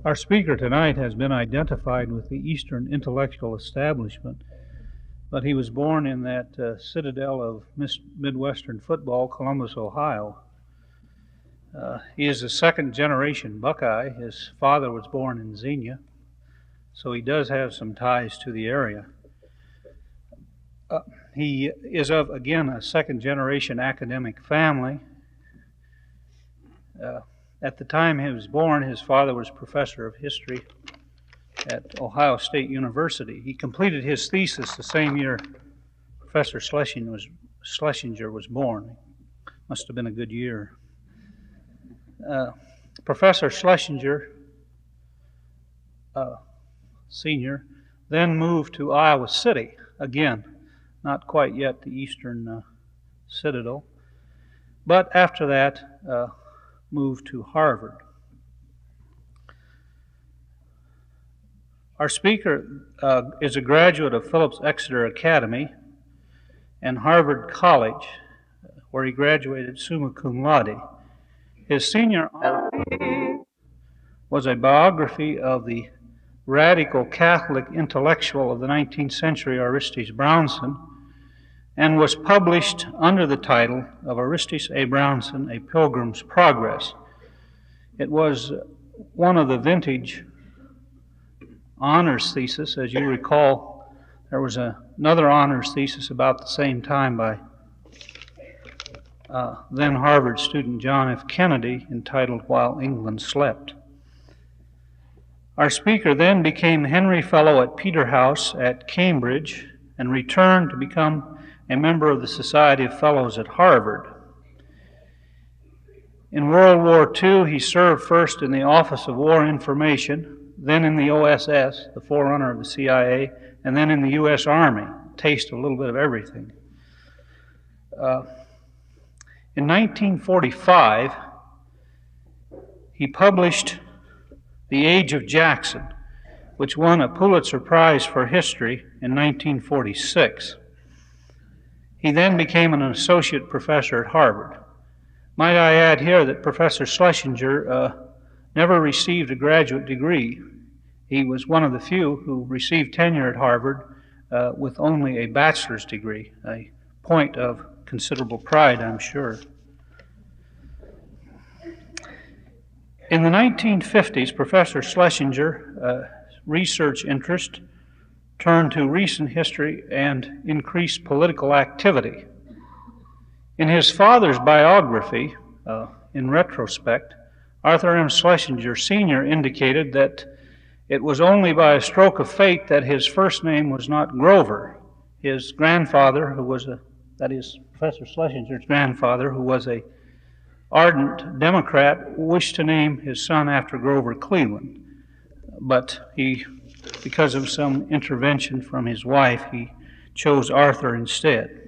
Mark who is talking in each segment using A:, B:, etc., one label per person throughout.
A: Our speaker tonight has been identified with the Eastern intellectual establishment, but he was born in that citadel of Midwestern football, Columbus, Ohio. He is a second-generation Buckeye. His father was born in Xenia, so he does have some ties to the area. He is of, again, a second-generation academic family. At the time he was born, his father was professor of history at Ohio State University. He completed his thesis the same year Professor Schlesinger was born. Must have been a good year. Professor Schlesinger, Sr., then moved to Iowa City, again, not quite yet the Eastern Citadel, but after that moved to Harvard. Our speaker is a graduate of Phillips Exeter Academy and Harvard College, where he graduated summa cum laude. His senior honor was a biography of the radical Catholic intellectual of the 19th century, Orestes Brownson, and was published under the title of Orestes A. Brownson, A Pilgrim's Progress. It was one of the vintage honors thesis. As you recall, there was another honors thesis about the same time by then Harvard student John F. Kennedy, entitled While England Slept. Our speaker then became Henry Fellow at Peterhouse at Cambridge and returned to become a member of the Society of Fellows at Harvard. In World War II, he served first in the Office of War Information, then in the OSS, the forerunner of the CIA, and then in the U.S. Army. Taste a little bit of everything. In 1945, he published The Age of Jackson, which won a Pulitzer Prize for History in 1946. He then became an associate professor at Harvard. Might I add here that Professor Schlesinger never received a graduate degree. He was one of the few who received tenure at Harvard with only a bachelor's degree, a point of considerable pride, I'm sure. In the 1950s, Professor Schlesinger's research interest turned to recent history and increased political activity. In his father's biography, in retrospect, Arthur M. Schlesinger Sr. indicated that it was only by a stroke of fate that his first name was not Grover. His grandfather, that is, Professor Schlesinger's grandfather, who was an ardent Democrat, wished to name his son after Grover Cleveland, but because of some intervention from his wife, he chose Arthur instead.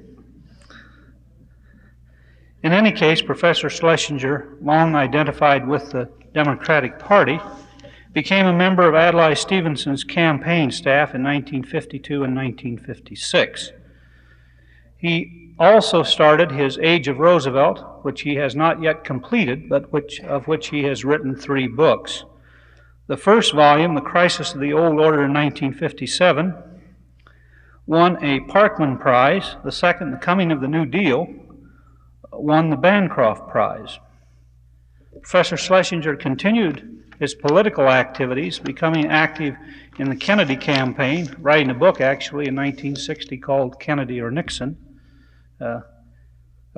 A: In any case, Professor Schlesinger, long identified with the Democratic Party, became a member of Adlai Stevenson's campaign staff in 1952 and 1956. He also started his Age of Roosevelt, which he has not yet completed, but of which he has written 3 books. The first volume, The Crisis of the Old Order in 1957, won a Parkman Prize. The second, The Coming of the New Deal, won the Bancroft Prize. Professor Schlesinger continued his political activities, becoming active in the Kennedy campaign, writing a book actually in 1960 called Kennedy or Nixon, a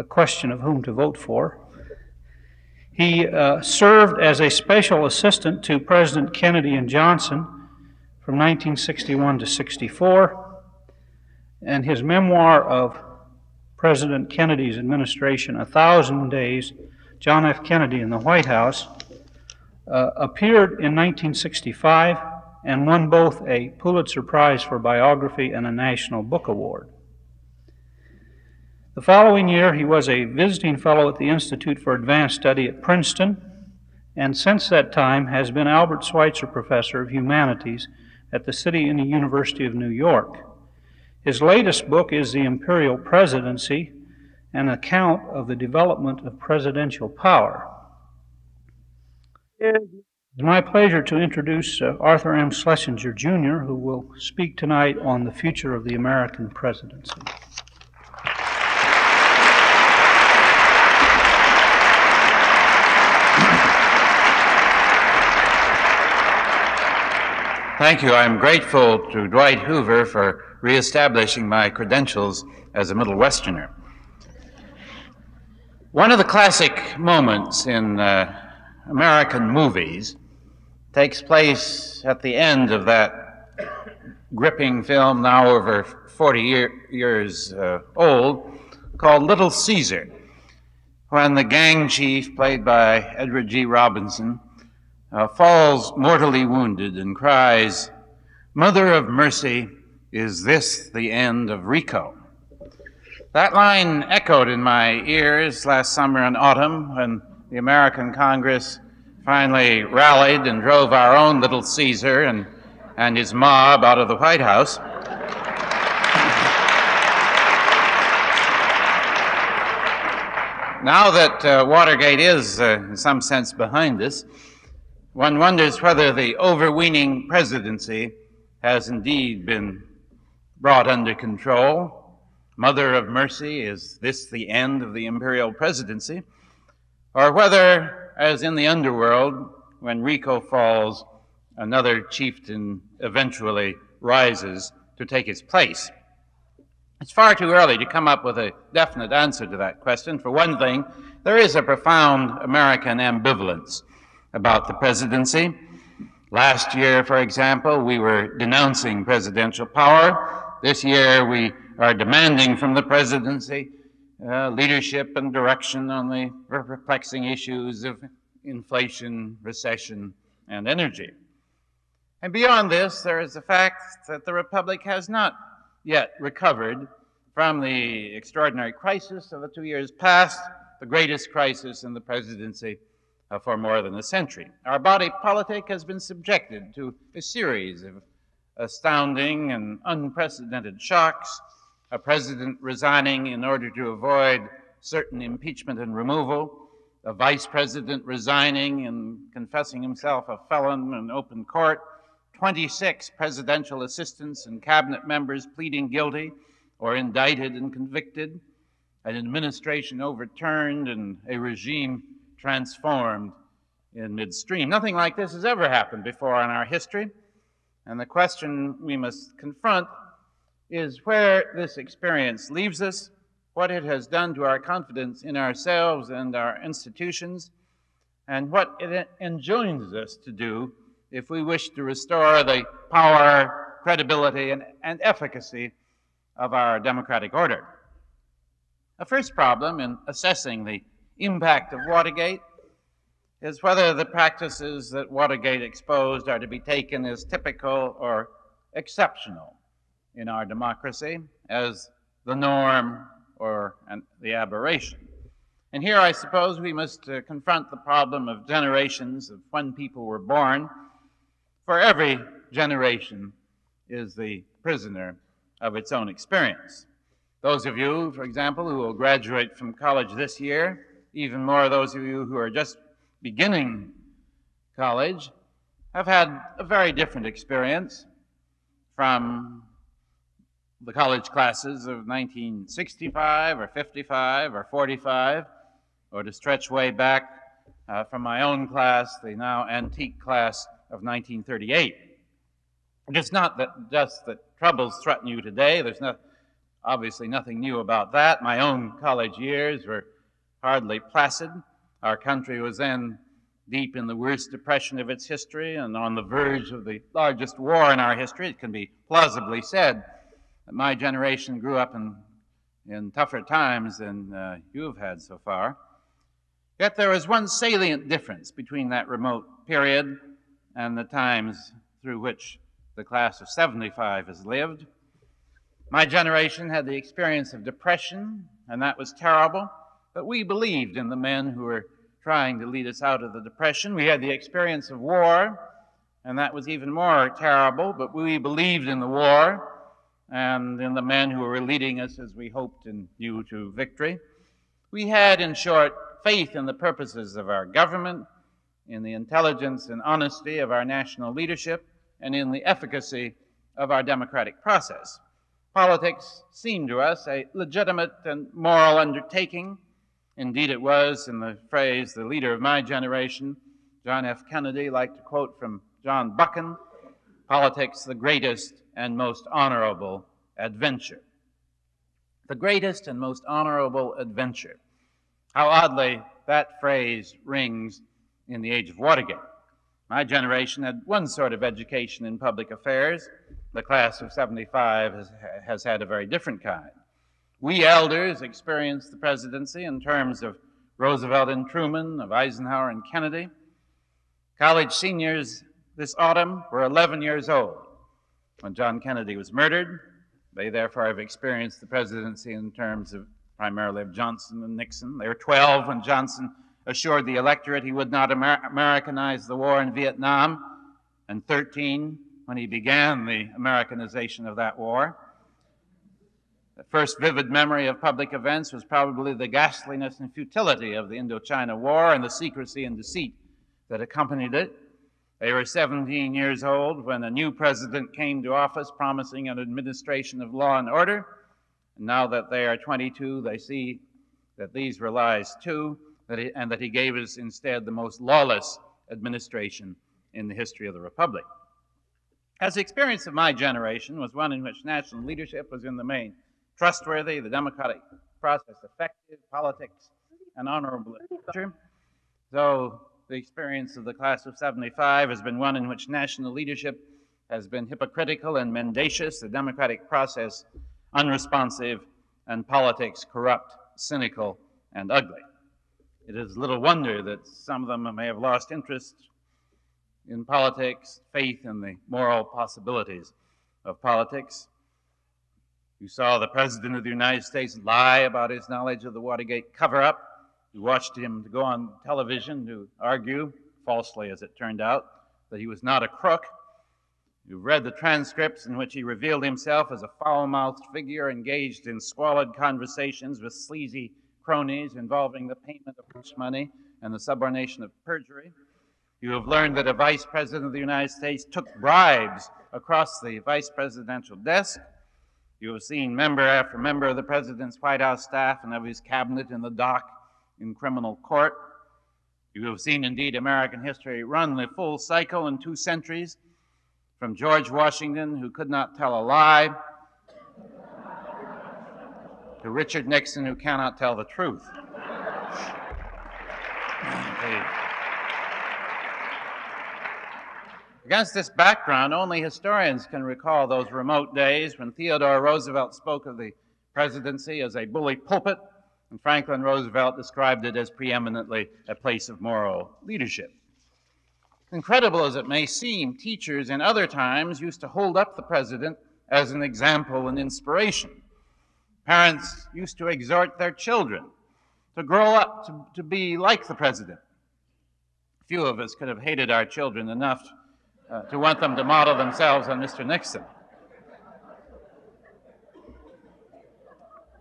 A: question of whom to vote for. He served as a special assistant to President Kennedy and Johnson from 1961 to 64, and his memoir of President Kennedy's administration, 1,000 Days, John F. Kennedy in the White House, appeared in 1965 and won both a Pulitzer Prize for biography and a National Book Award. The following year, he was a visiting fellow at the Institute for Advanced Study at Princeton, and since that time has been Albert Schweitzer Professor of Humanities at the City University of New York. His latest book is The Imperial Presidency, an account of the development of presidential power. It's my pleasure to introduce Arthur M. Schlesinger, Jr., who will speak tonight on the future of the American presidency.
B: Thank you. I'm grateful to Dwight Hoover for reestablishing my credentials as a Middle Westerner. One of the classic moments in American movies takes place at the end of that gripping film, now over 40 years old, called Little Caesar, when the gang chief, played by Edward G. Robinson, falls mortally wounded and cries, "Mother of mercy, is this the end of Rico?" That line echoed in my ears last summer and autumn when the American Congress finally rallied and drove our own Little Caesar and his mob out of the White House. Now that Watergate is, in some sense, behind us, one wonders whether the overweening presidency has indeed been brought under control. Mother of mercy, is this the end of the imperial presidency? Or whether, as in the underworld, when Rico falls, another chieftain eventually rises to take his place. It's far too early to come up with a definite answer to that question. For one thing, there is a profound American ambivalence about the presidency. Last year, for example, we were denouncing presidential power. This year, we are demanding from the presidency leadership and direction on the perplexing issues of inflation, recession, and energy. And beyond this, there is the fact that the Republic has not yet recovered from the extraordinary crisis of the 2 years past, the greatest crisis in the presidency for more than a century. Our body politic has been subjected to a series of astounding and unprecedented shocks, a president resigning in order to avoid certain impeachment and removal, a vice president resigning and confessing himself a felon in open court, 26 presidential assistants and cabinet members pleading guilty or indicted and convicted, an administration overturned and a regime transformed in midstream. Nothing like this has ever happened before in our history, and the question we must confront is where this experience leaves us, what it has done to our confidence in ourselves and our institutions, and what it enjoins us to do if we wish to restore the power, credibility, and efficacy of our democratic order. The first problem in assessing the impact of Watergate is whether the practices that Watergate exposed are to be taken as typical or exceptional in our democracy, as the norm or the aberration. And here I suppose we must confront the problem of generations of when people were born. For every generation is the prisoner of its own experience. Those of you, for example, who will graduate from college this year, even more those of you who are just beginning college, have had a very different experience from the college classes of 1965 or 55 or 45, or to stretch way back from my own class, the now antique class of 1938. It is not that just that troubles threaten you today. There's obviously nothing new about that. My own college years were hardly placid. Our country was then deep in the worst depression of its history and on the verge of the largest war in our history. It can be plausibly said that my generation grew up in tougher times than you've had so far. Yet there is one salient difference between that remote period and the times through which the class of 75 has lived. My generation had the experience of depression, and that was terrible, but we believed in the men who were trying to lead us out of the depression. We had the experience of war, and that was even more terrible, but we believed in the war and in the men who were leading us, as we hoped and knew, to victory. We had, in short, faith in the purposes of our government, in the intelligence and honesty of our national leadership, and in the efficacy of our democratic process. Politics seemed to us a legitimate and moral undertaking. Indeed, it was, in the phrase the leader of my generation, John F. Kennedy, liked to quote from John Buchan, politics the greatest and most honorable adventure. The greatest and most honorable adventure. How oddly that phrase rings in the age of Watergate. My generation had one sort of education in public affairs. The class of '75 has had a very different kind. We elders experienced the presidency in terms of Roosevelt and Truman, of Eisenhower and Kennedy. College seniors this autumn were 11 years old when John Kennedy was murdered. They therefore have experienced the presidency in terms of primarily of Johnson and Nixon. They were 12 when Johnson assured the electorate he would not Americanize the war in Vietnam, and 13 when he began the Americanization of that war. The first vivid memory of public events was probably the ghastliness and futility of the Indochina War and the secrecy and deceit that accompanied it. They were 17 years old when a new president came to office promising an administration of law and order. And now that they are 22, they see that these were lies too, and that he gave us instead the most lawless administration in the history of the Republic. As the experience of my generation was one in which national leadership was in the main trustworthy, the democratic process effective, politics an honorable adventure, so the experience of the class of '75 has been one in which national leadership has been hypocritical and mendacious, the democratic process unresponsive, and politics corrupt, cynical, and ugly. It is little wonder that some of them may have lost interest in politics, faith in the moral possibilities of politics. You saw the President of the United States lie about his knowledge of the Watergate cover-up. You watched him go on television to argue, falsely as it turned out, that he was not a crook. You've read the transcripts in which he revealed himself as a foul-mouthed figure engaged in squalid conversations with sleazy cronies involving the payment of hush money and the subornation of perjury. You have learned that a vice president of the United States took bribes across the vice presidential desk. You have seen member after member of the president's White House staff and of his cabinet in the dock in criminal court. You have seen, indeed, American history run the full cycle in 2 centuries, from George Washington, who could not tell a lie, to Richard Nixon, who cannot tell the truth. Against this background, only historians can recall those remote days when Theodore Roosevelt spoke of the presidency as a bully pulpit, and Franklin Roosevelt described it as preeminently a place of moral leadership. Incredible as it may seem, teachers in other times used to hold up the president as an example and inspiration. Parents used to exhort their children to grow up to be like the president. Few of us could have hated our children enough to want them to model themselves on Mr. Nixon.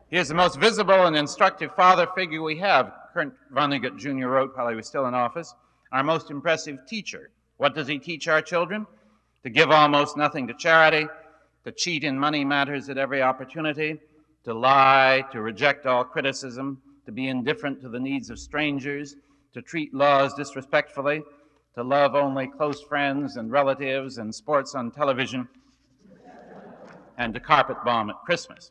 B: He is the most visible and instructive father figure we have, Kurt Vonnegut Jr. wrote while he was still in office. Our most impressive teacher. What does he teach our children? To give almost nothing to charity, to cheat in money matters at every opportunity, to lie, to reject all criticism, to be indifferent to the needs of strangers, to treat laws disrespectfully, to love only close friends and relatives and sports on television, and to carpet bomb at Christmas.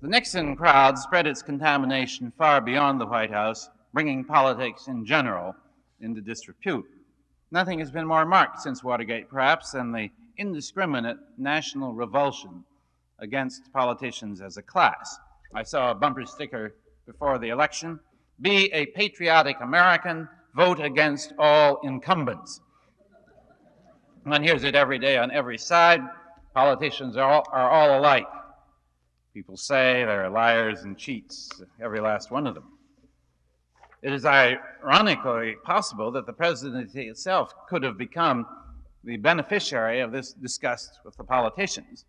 B: The Nixon crowd spread its contamination far beyond the White House, bringing politics in general into disrepute. Nothing has been more marked since Watergate, perhaps, than the indiscriminate national revulsion against politicians as a class. I saw a bumper sticker before the election: "Be a patriotic American, vote against all incumbents." One hears it every day on every side. Politicians are all alike. People say they're liars and cheats, every last one of them. It is ironically possible that the presidency itself could have become the beneficiary of this disgust with the politicians.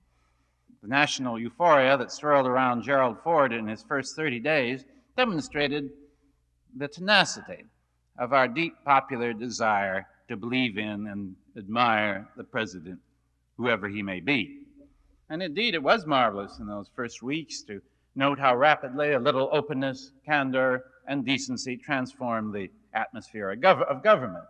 B: The national euphoria that swirled around Gerald Ford in his first 30 days demonstrated the tenacity of our deep popular desire to believe in and admire the president, whoever he may be. And indeed, it was marvelous in those first weeks to note how rapidly a little openness, candor, and decency transformed the atmosphere of government.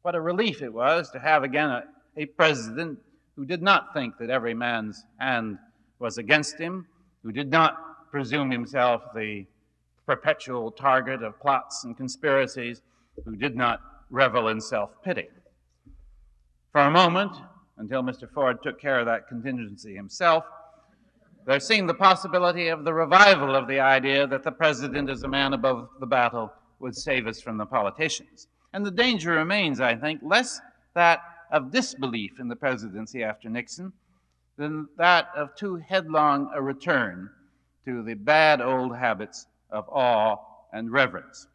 B: What a relief it was to have again a president who did not think that every man's hand was against him, who did not presume himself the perpetual target of plots and conspiracies, who did not revel in self-pity. For a moment, until Mr. Ford took care of that contingency himself, there seemed the possibility of the revival of the idea that the president, as a man above the battle, would save us from the politicians. And the danger remains, I think, less that of disbelief in the presidency after Nixon than that of too headlong a return to the bad old habits of awe and reverence.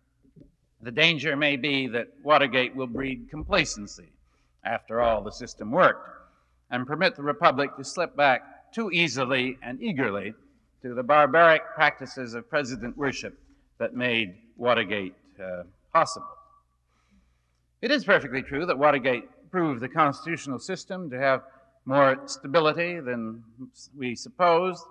B: The danger may be that Watergate will breed complacency. After all, the system worked, and permit the Republic to slip back too easily and eagerly to the barbaric practices of president worship that made Watergate possible. It is perfectly true that Watergate proved the constitutional system to have more stability than we supposed.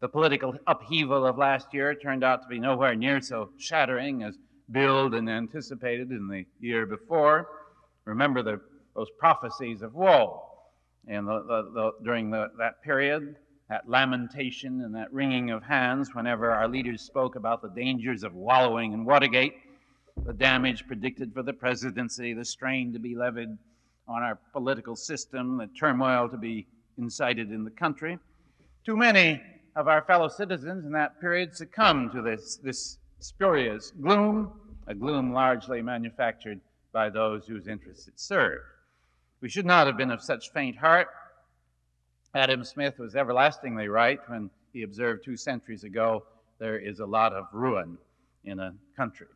B: The political upheaval of last year turned out to be nowhere near so shattering as billed and anticipated in the year before. Remember those prophecies of woe and during that period, that lamentation and that wringing of hands whenever our leaders spoke about the dangers of wallowing in Watergate, the damage predicted for the presidency, the strain to be levied on our political system, the turmoil to be incited in the country. Too many of our fellow citizens in that period succumbed to this spurious gloom, a gloom largely manufactured by those whose interests it served. We should not have been of such faint heart. Adam Smith was everlastingly right when he observed 2 centuries ago, there is a lot of ruin in a country.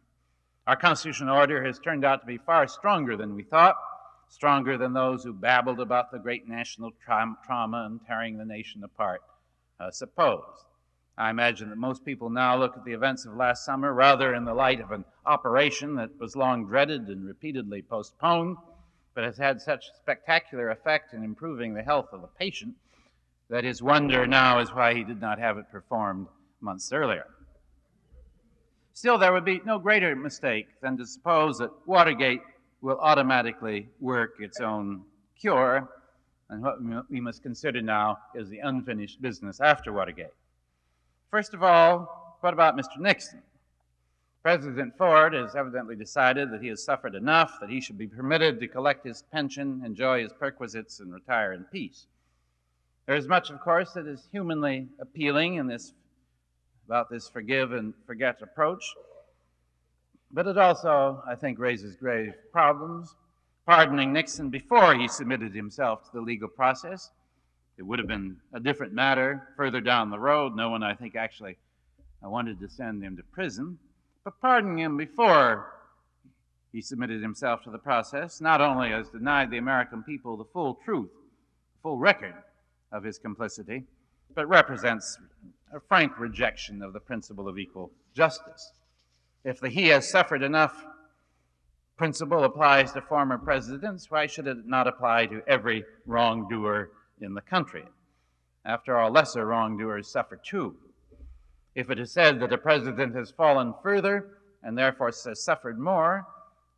B: Our constitutional order has turned out to be far stronger than we thought, stronger than those who babbled about the great national trauma and tearing the nation apart supposed. I imagine that most people now look at the events of last summer rather in the light of an operation that was long dreaded and repeatedly postponed, but has had such spectacular effect in improving the health of the patient that his wonder now is why he did not have it performed months earlier. Still, there would be no greater mistake than to suppose that Watergate will automatically work its own cure, and what we must consider now is the unfinished business after Watergate. First of all, what about Mr. Nixon? President Ford has evidently decided that he has suffered enough, that he should be permitted to collect his pension, enjoy his perquisites, and retire in peace. There is much, of course, that is humanly appealing about this forgive and forget approach, but it also, I think, raises grave problems. Pardoning Nixon before he submitted himself to the legal process, it would have been a different matter further down the road. No one, I think, actually wanted to send him to prison. But pardoning him before he submitted himself to the process not only has denied the American people the full truth, full record of his complicity, but represents a frank rejection of the principle of equal justice. If the "he has suffered enough" principle applies to former presidents, why should it not apply to every wrongdoer in the country? After all, lesser wrongdoers suffer too. If it is said that a president has fallen further and therefore has suffered more,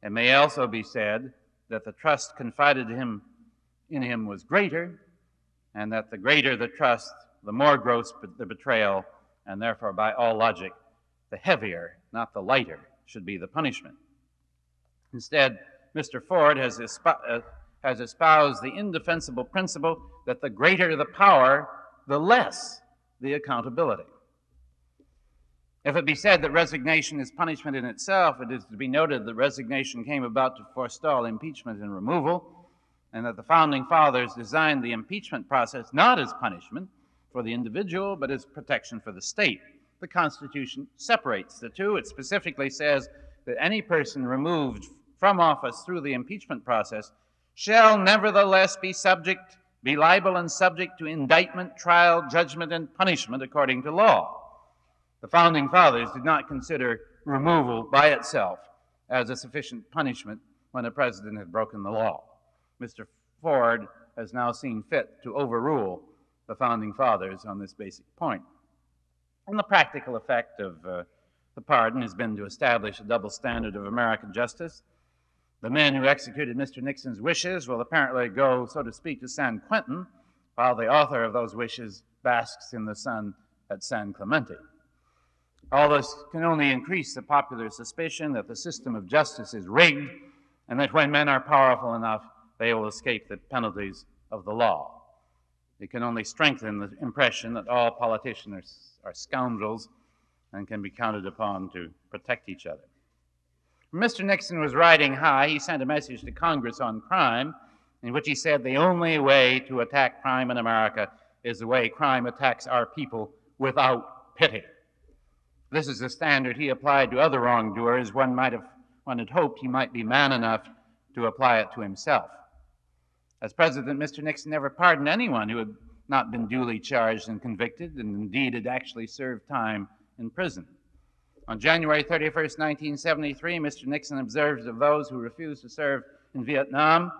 B: it may also be said that the trust confided in him was greater, and that the greater the trust, the more gross the betrayal, and therefore, by all logic, the heavier, not the lighter, should be the punishment. Instead, Mr. Ford has espoused the indefensible principle that the greater the power, the less the accountability. If it be said that resignation is punishment in itself, it is to be noted that resignation came about to forestall impeachment and removal, and that the Founding Fathers designed the impeachment process not as punishment for the individual, but as protection for the state. The Constitution separates the two. It specifically says that any person removed from office through the impeachment process shall nevertheless be liable and subject to indictment, trial, judgment, and punishment according to law. The Founding Fathers did not consider removal by itself as a sufficient punishment when a president had broken the law. Mr. Ford has now seen fit to overrule the Founding Fathers on this basic point. And the practical effect of the pardon has been to establish a double standard of American justice. The men who executed Mr. Nixon's wishes will apparently go, so to speak, to San Quentin, while the author of those wishes basks in the sun at San Clemente. All this can only increase the popular suspicion that the system of justice is rigged, and that when men are powerful enough, they will escape the penalties of the law. It can only strengthen the impression that all politicians are scoundrels and can be counted upon to protect each other. When Mr. Nixon was riding high, he sent a message to Congress on crime in which he said the only way to attack crime in America is the way crime attacks our people, without pity. This is the standard he applied to other wrongdoers. One had hoped he might be man enough to apply it to himself. As president, Mr. Nixon never pardoned anyone who had not been duly charged and convicted, and indeed had actually served time in prison. On January 31st, 1973, Mr. Nixon observed of those who refused to serve in Vietnam,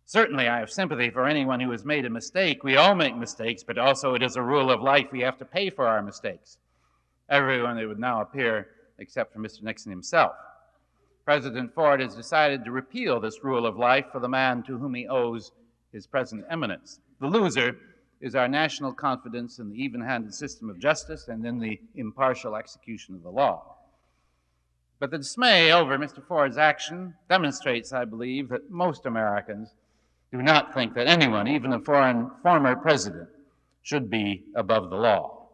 B: "Certainly I have sympathy for anyone who has made a mistake. We all make mistakes, but also it is a rule of life. We have to pay for our mistakes." Everyone, it would now appear, except for Mr. Nixon himself. President Ford has decided to repeal this rule of life for the man to whom he owes his present eminence. The loser is our national confidence in the even-handed system of justice and in the impartial execution of the law. But the dismay over Mr. Ford's action demonstrates, I believe, that most Americans do not think that anyone, even a former president, should be above the law.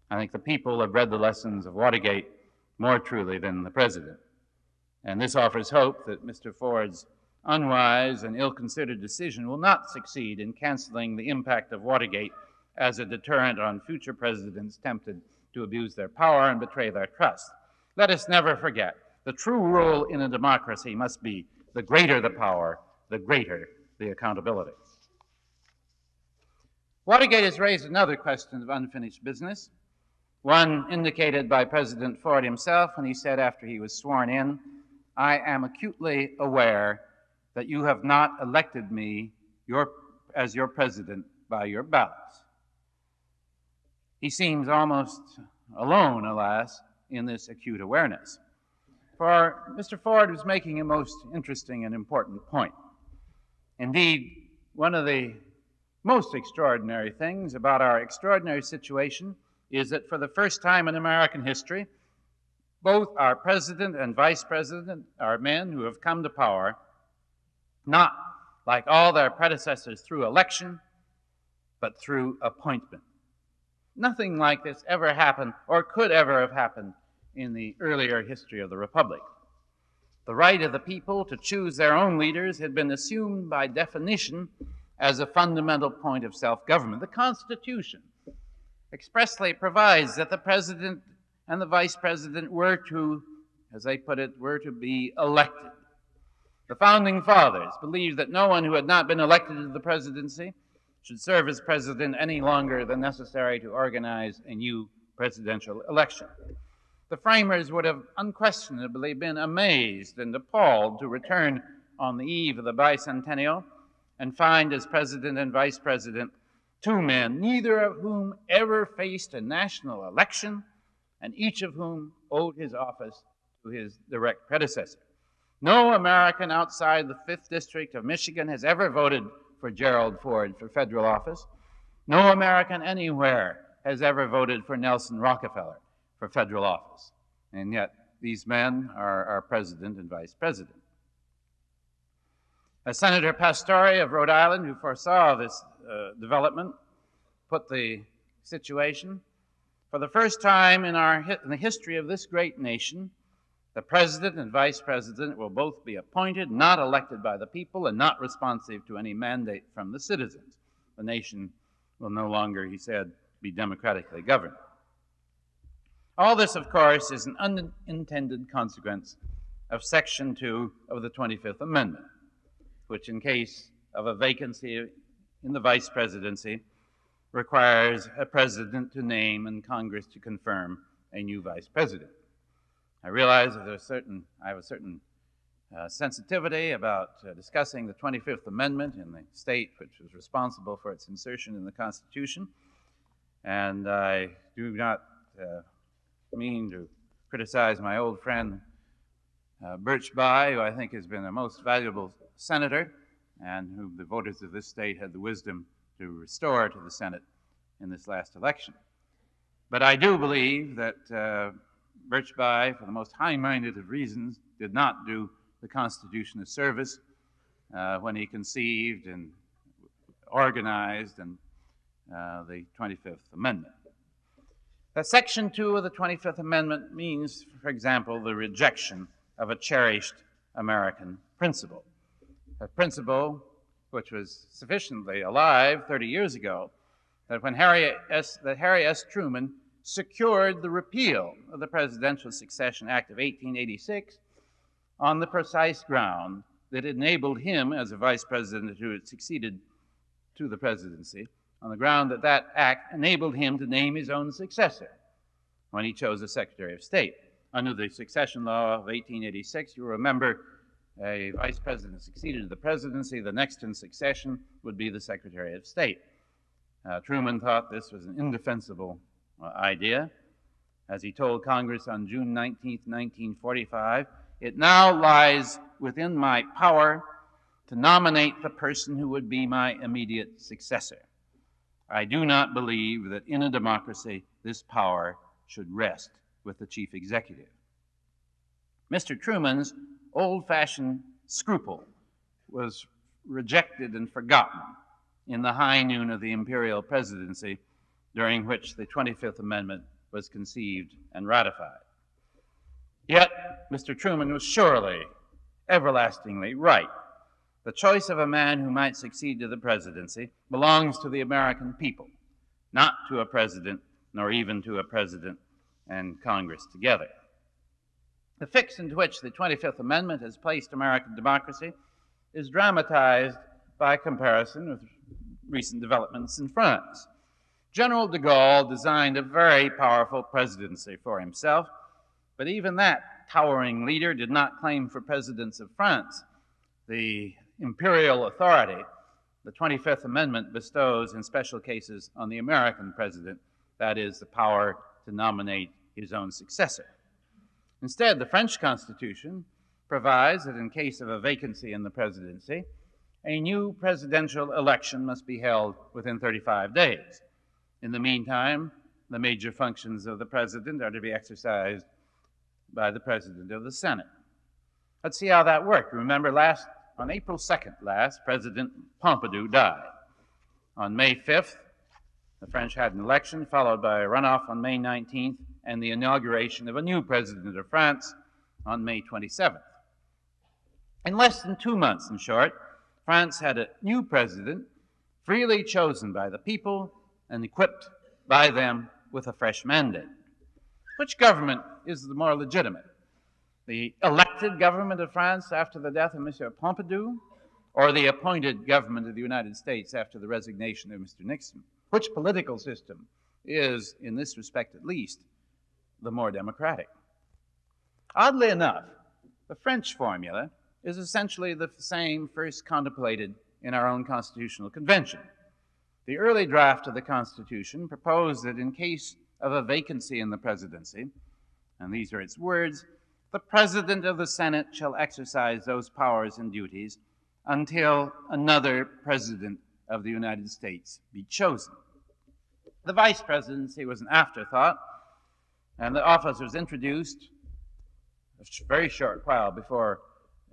B: I think the people have read the lessons of Watergate more truly than the president. And this offers hope that Mr. Ford's unwise and ill-considered decision will not succeed in canceling the impact of Watergate as a deterrent on future presidents tempted to abuse their power and betray their trust. Let us never forget, the true rule in a democracy must be the greater the power, the greater the accountability. Watergate has raised another question of unfinished business, one indicated by President Ford himself when he said after he was sworn in, "I am acutely aware that you have not elected me as your president by your ballots." He seems almost alone, alas, in this acute awareness. For Mr. Ford was making a most interesting and important point. Indeed, one of the most extraordinary things about our extraordinary situation is that for the first time in American history, both our president and vice president are men who have come to power not like all their predecessors through election, but through appointment. Nothing like this ever happened or could ever have happened in the earlier history of the Republic. The right of the people to choose their own leaders had been assumed by definition as a fundamental point of self-government. The Constitution expressly provides that the president and the vice president were to, as they put it, were to be elected. The Founding Fathers believed that no one who had not been elected to the presidency should serve as president any longer than necessary to organize a new presidential election. The framers would have unquestionably been amazed and appalled to return on the eve of the bicentennial and find as president and vice president two men, neither of whom ever faced a national election, and each of whom owed his office to his direct predecessor. No American outside the 5th District of Michigan has ever voted for Gerald Ford for federal office. No American anywhere has ever voted for Nelson Rockefeller for federal office. And yet, these men are our president and vice president. As Senator Pastore of Rhode Island, who foresaw this development, put the situation, for the first time in the history of this great nation, the president and vice president will both be appointed, not elected by the people, and not responsive to any mandate from the citizens. The nation will no longer, he said, be democratically governed. All this, of course, is an unintended consequence of Section 2 of the 25th Amendment, which, in case of a vacancy in the vice presidency, requires a president to name and Congress to confirm a new vice president. I realize that I have a certain sensitivity about discussing the 25th Amendment in the state which was responsible for its insertion in the Constitution. And I do not mean to criticize my old friend Birch Bayh, who I think has been a most valuable senator and whom the voters of this state had the wisdom to restore to the Senate in this last election. But I do believe that Birch Bayh, for the most high-minded of reasons, did not do the Constitution a service when he conceived and organized the 25th Amendment. Section 2 of the 25th Amendment means, for example, the rejection of a cherished American principle. A principle which was sufficiently alive 30 years ago that when Harry S. Truman secured the repeal of the Presidential Succession Act of 1886 on the precise ground that it enabled him, as a vice president who had succeeded to the presidency, on the ground that that act enabled him to name his own successor when he chose a Secretary of State. Under the succession law of 1886, you remember a vice president succeeded to the presidency. The next in succession would be the Secretary of State. Truman thought this was an indefensible idea. As he told Congress on June 19, 1945, "It now lies within my power to nominate the person who would be my immediate successor. I do not believe that in a democracy this power should rest with the chief executive." Mr. Truman's old-fashioned scruple was rejected and forgotten in the high noon of the imperial presidency, during which the 25th Amendment was conceived and ratified. Yet, Mr. Truman was surely everlastingly right. The choice of a man who might succeed to the presidency belongs to the American people, not to a president, nor even to a president and Congress together. The fix into which the 25th Amendment has placed American democracy is dramatized by comparison with recent developments in France. General de Gaulle designed a very powerful presidency for himself, but even that towering leader did not claim for presidents of France the imperial authority the 25th Amendment bestows in special cases on the American president, that is, the power to nominate his own successor. Instead, the French Constitution provides that in case of a vacancy in the presidency, a new presidential election must be held within 35 days. In the meantime, the major functions of the president are to be exercised by the president of the Senate. Let's see how that worked. Remember, on April 2nd last, President Pompidou died. On May 5th, the French had an election, followed by a runoff on May 19th, and the inauguration of a new president of France on May 27th. In less than 2 months, in short, France had a new president, freely chosen by the people and equipped by them with a fresh mandate. Which government is the more legitimate? The elected government of France after the death of Monsieur Pompidou, or the appointed government of the United States after the resignation of Mr. Nixon? Which political system is, in this respect at least, the more democratic? Oddly enough, the French formula is essentially the same first contemplated in our own Constitutional Convention. The early draft of the Constitution proposed that in case of a vacancy in the presidency, and these are its words, the President of the Senate shall exercise those powers and duties until another President of the United States be chosen. The vice presidency was an afterthought, and the office was introduced a very short while before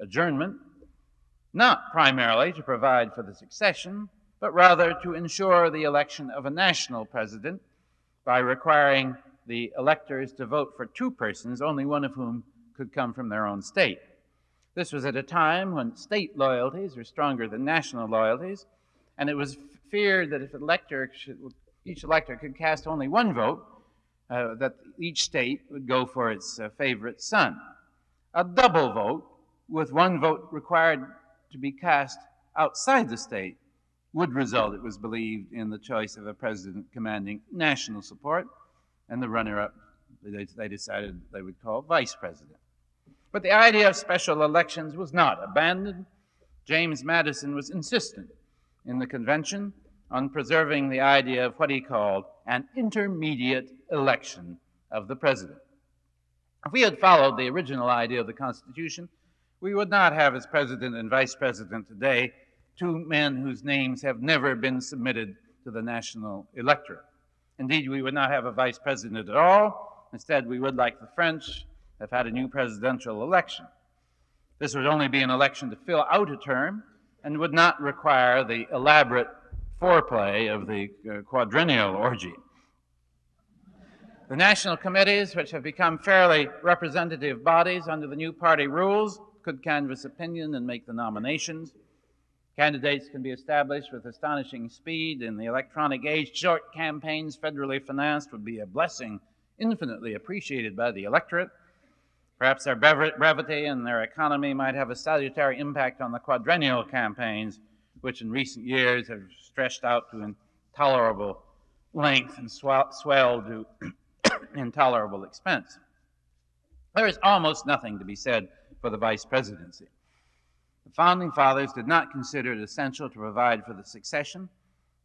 B: adjournment, not primarily to provide for the succession, but rather to ensure the election of a national president by requiring the electors to vote for two persons, only one of whom could come from their own state. This was at a time when state loyalties were stronger than national loyalties, and it was feared that if each elector could cast only one vote, that each state would go for its favorite son. A double vote, with one vote required to be cast outside the state, would result, it was believed, in the choice of a president commanding national support and the runner-up they decided they would call vice president. But the idea of special elections was not abandoned. James Madison was insistent in the convention on preserving the idea of what he called an intermediate election of the president. If we had followed the original idea of the Constitution, we would not have as president and vice president today two men whose names have never been submitted to the national electorate. Indeed, we would not have a vice president at all. Instead, we would, like the French, have had a new presidential election. This would only be an election to fill out a term and would not require the elaborate foreplay of the quadrennial orgy. The national committees, which have become fairly representative bodies under the new party rules, could canvass opinion and make the nominations. Candidates can be established with astonishing speed. In the electronic age, short campaigns, federally financed, would be a blessing infinitely appreciated by the electorate. Perhaps their brevity and their economy might have a salutary impact on the quadrennial campaigns, which in recent years have stretched out to intolerable length and swelled to intolerable expense. There is almost nothing to be said for the vice presidency. The Founding Fathers did not consider it essential to provide for the succession.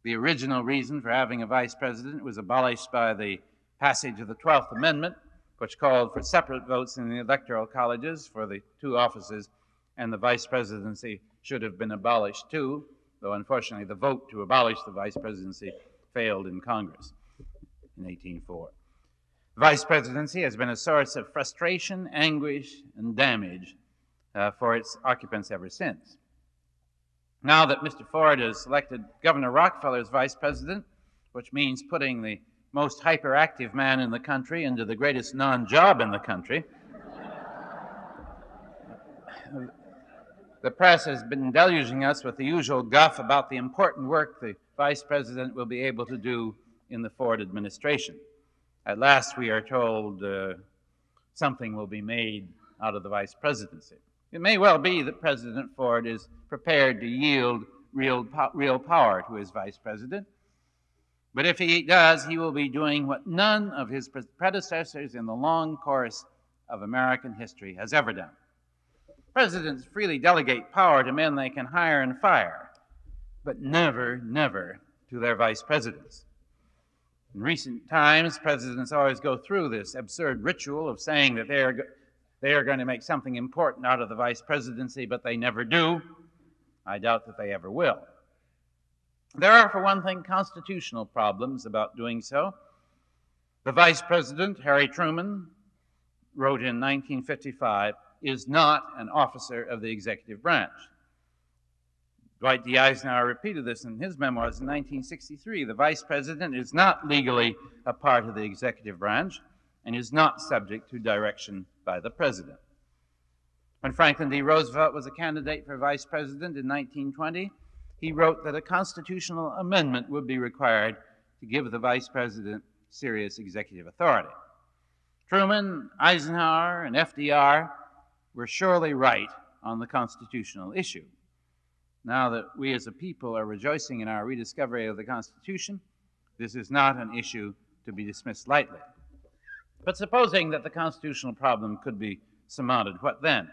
B: The original reason for having a vice president was abolished by the passage of the 12th Amendment, which called for separate votes in the electoral colleges for the two offices, and the vice presidency should have been abolished too, though unfortunately the vote to abolish the vice presidency failed in Congress in 1804. The vice presidency has been a source of frustration, anguish, and damage for its occupants ever since. Now that Mr. Ford has selected Governor Rockefeller as vice president, which means putting the most hyperactive man in the country into the greatest non-job in the country, the press has been deluging us with the usual guff about the important work the vice president will be able to do in the Ford administration. At last, we are told something will be made out of the vice presidency. It may well be that President Ford is prepared to yield real power to his vice president, but if he does, he will be doing what none of his predecessors in the long course of American history has ever done. Presidents freely delegate power to men they can hire and fire, but never, never to their vice presidents. In recent times, presidents always go through this absurd ritual of saying that they are going to make something important out of the vice presidency, but they never do. I doubt that they ever will. There are, for one thing, constitutional problems about doing so. The vice president, Harry Truman, wrote in 1955, is not an officer of the executive branch. Dwight D. Eisenhower repeated this in his memoirs in 1963. The vice president is not legally a part of the executive branch and is not subject to direction by the president. When Franklin D. Roosevelt was a candidate for vice president in 1920, he wrote that a constitutional amendment would be required to give the vice president serious executive authority. Truman, Eisenhower, and FDR were surely right on the constitutional issue. Now that we as a people are rejoicing in our rediscovery of the Constitution, this is not an issue to be dismissed lightly. But supposing that the constitutional problem could be surmounted, what then?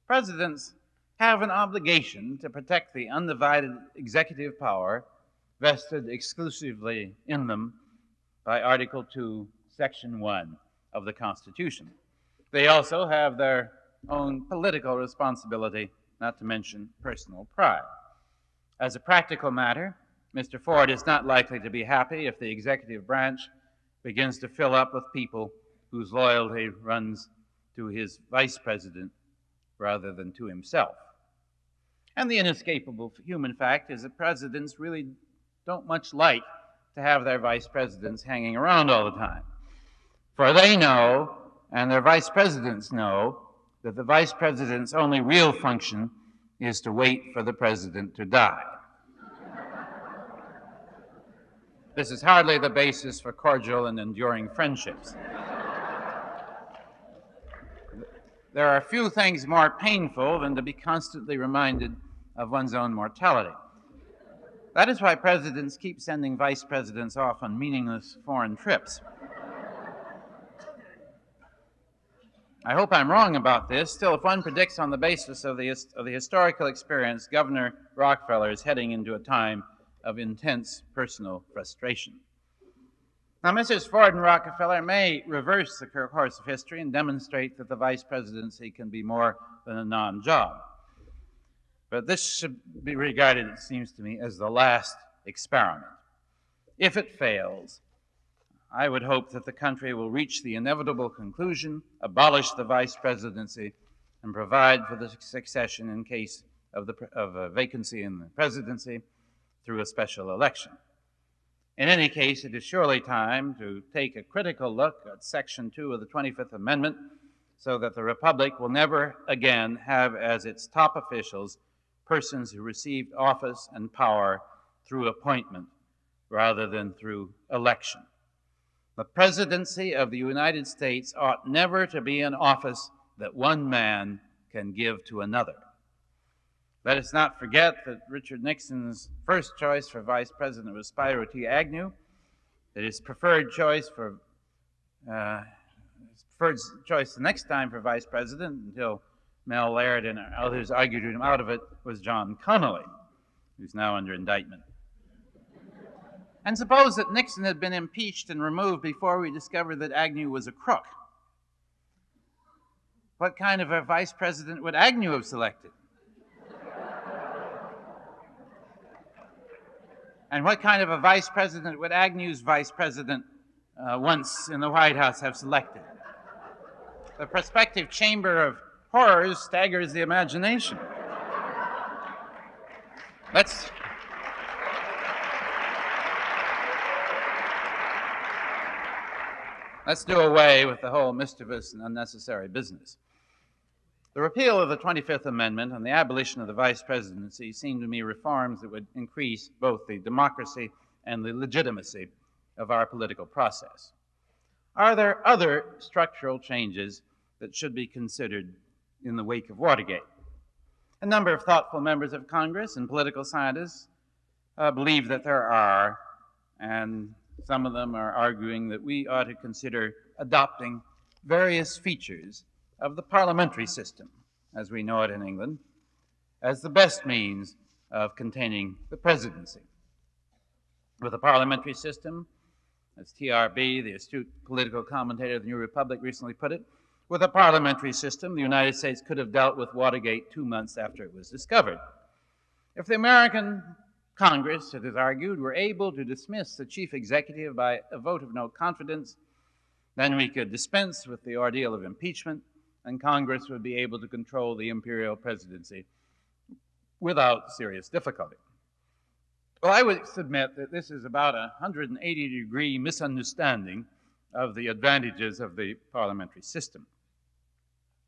B: Presidents have an obligation to protect the undivided executive power vested exclusively in them by Article 2, Section 1 of the Constitution. They also have their own political responsibility, not to mention personal pride. As a practical matter, Mr. Ford is not likely to be happy if the executive branch begins to fill up with people whose loyalty runs to his vice president rather than to himself. And the inescapable human fact is that presidents really don't much like to have their vice presidents hanging around all the time. For they know, and their vice presidents know, that the vice president's only real function is to wait for the president to die. This is hardly the basis for cordial and enduring friendships. There are few things more painful than to be constantly reminded of one's own mortality. That is why presidents keep sending vice presidents off on meaningless foreign trips. I hope I'm wrong about this. Still, if one predicts on the basis of the historical experience, Governor Rockefeller is heading into a time of intense personal frustration. Now, Messrs. Ford and Rockefeller may reverse the course of history and demonstrate that the vice presidency can be more than a non-job. But this should be regarded, it seems to me, as the last experiment. If it fails, I would hope that the country will reach the inevitable conclusion, abolish the vice presidency, and provide for the succession in case of a vacancy in the presidency through a special election. In any case, it is surely time to take a critical look at Section 2 of the 25th Amendment so that the Republic will never again have as its top officials persons who received office and power through appointment rather than through election. The presidency of the United States ought never to be an office that one man can give to another. Let us not forget that Richard Nixon's first choice for vice president was Spiro T Agnew, that his preferred choice the next time for vice president, until Mel Laird and others argued him out of it, was John Connolly, who's now under indictment. And suppose that Nixon had been impeached and removed before we discovered that Agnew was a crook. What kind of a vice president would Agnew have selected? And what kind of a vice president would Agnew's vice president once in the White House have selected? The prospective chamber of horrors staggers the imagination. Let's do away with the whole mischievous and unnecessary business. The repeal of the 25th Amendment and the abolition of the vice presidency seem to me reforms that would increase both the democracy and the legitimacy of our political process. Are there other structural changes that should be considered in the wake of Watergate? A number of thoughtful members of Congress and political scientists believe that there are, and some of them are arguing that we ought to consider adopting various features of the parliamentary system, as we know it in England, as the best means of containing the presidency. With a parliamentary system, as TRB, the astute political commentator of the New Republic, recently put it, with a parliamentary system, the United States could have dealt with Watergate 2 months after it was discovered. If the American Congress, it is argued, were able to dismiss the chief executive by a vote of no confidence, then we could dispense with the ordeal of impeachment, and Congress would be able to control the imperial presidency without serious difficulty. Well, I would submit that this is about a 180-degree misunderstanding of the advantages of the parliamentary system.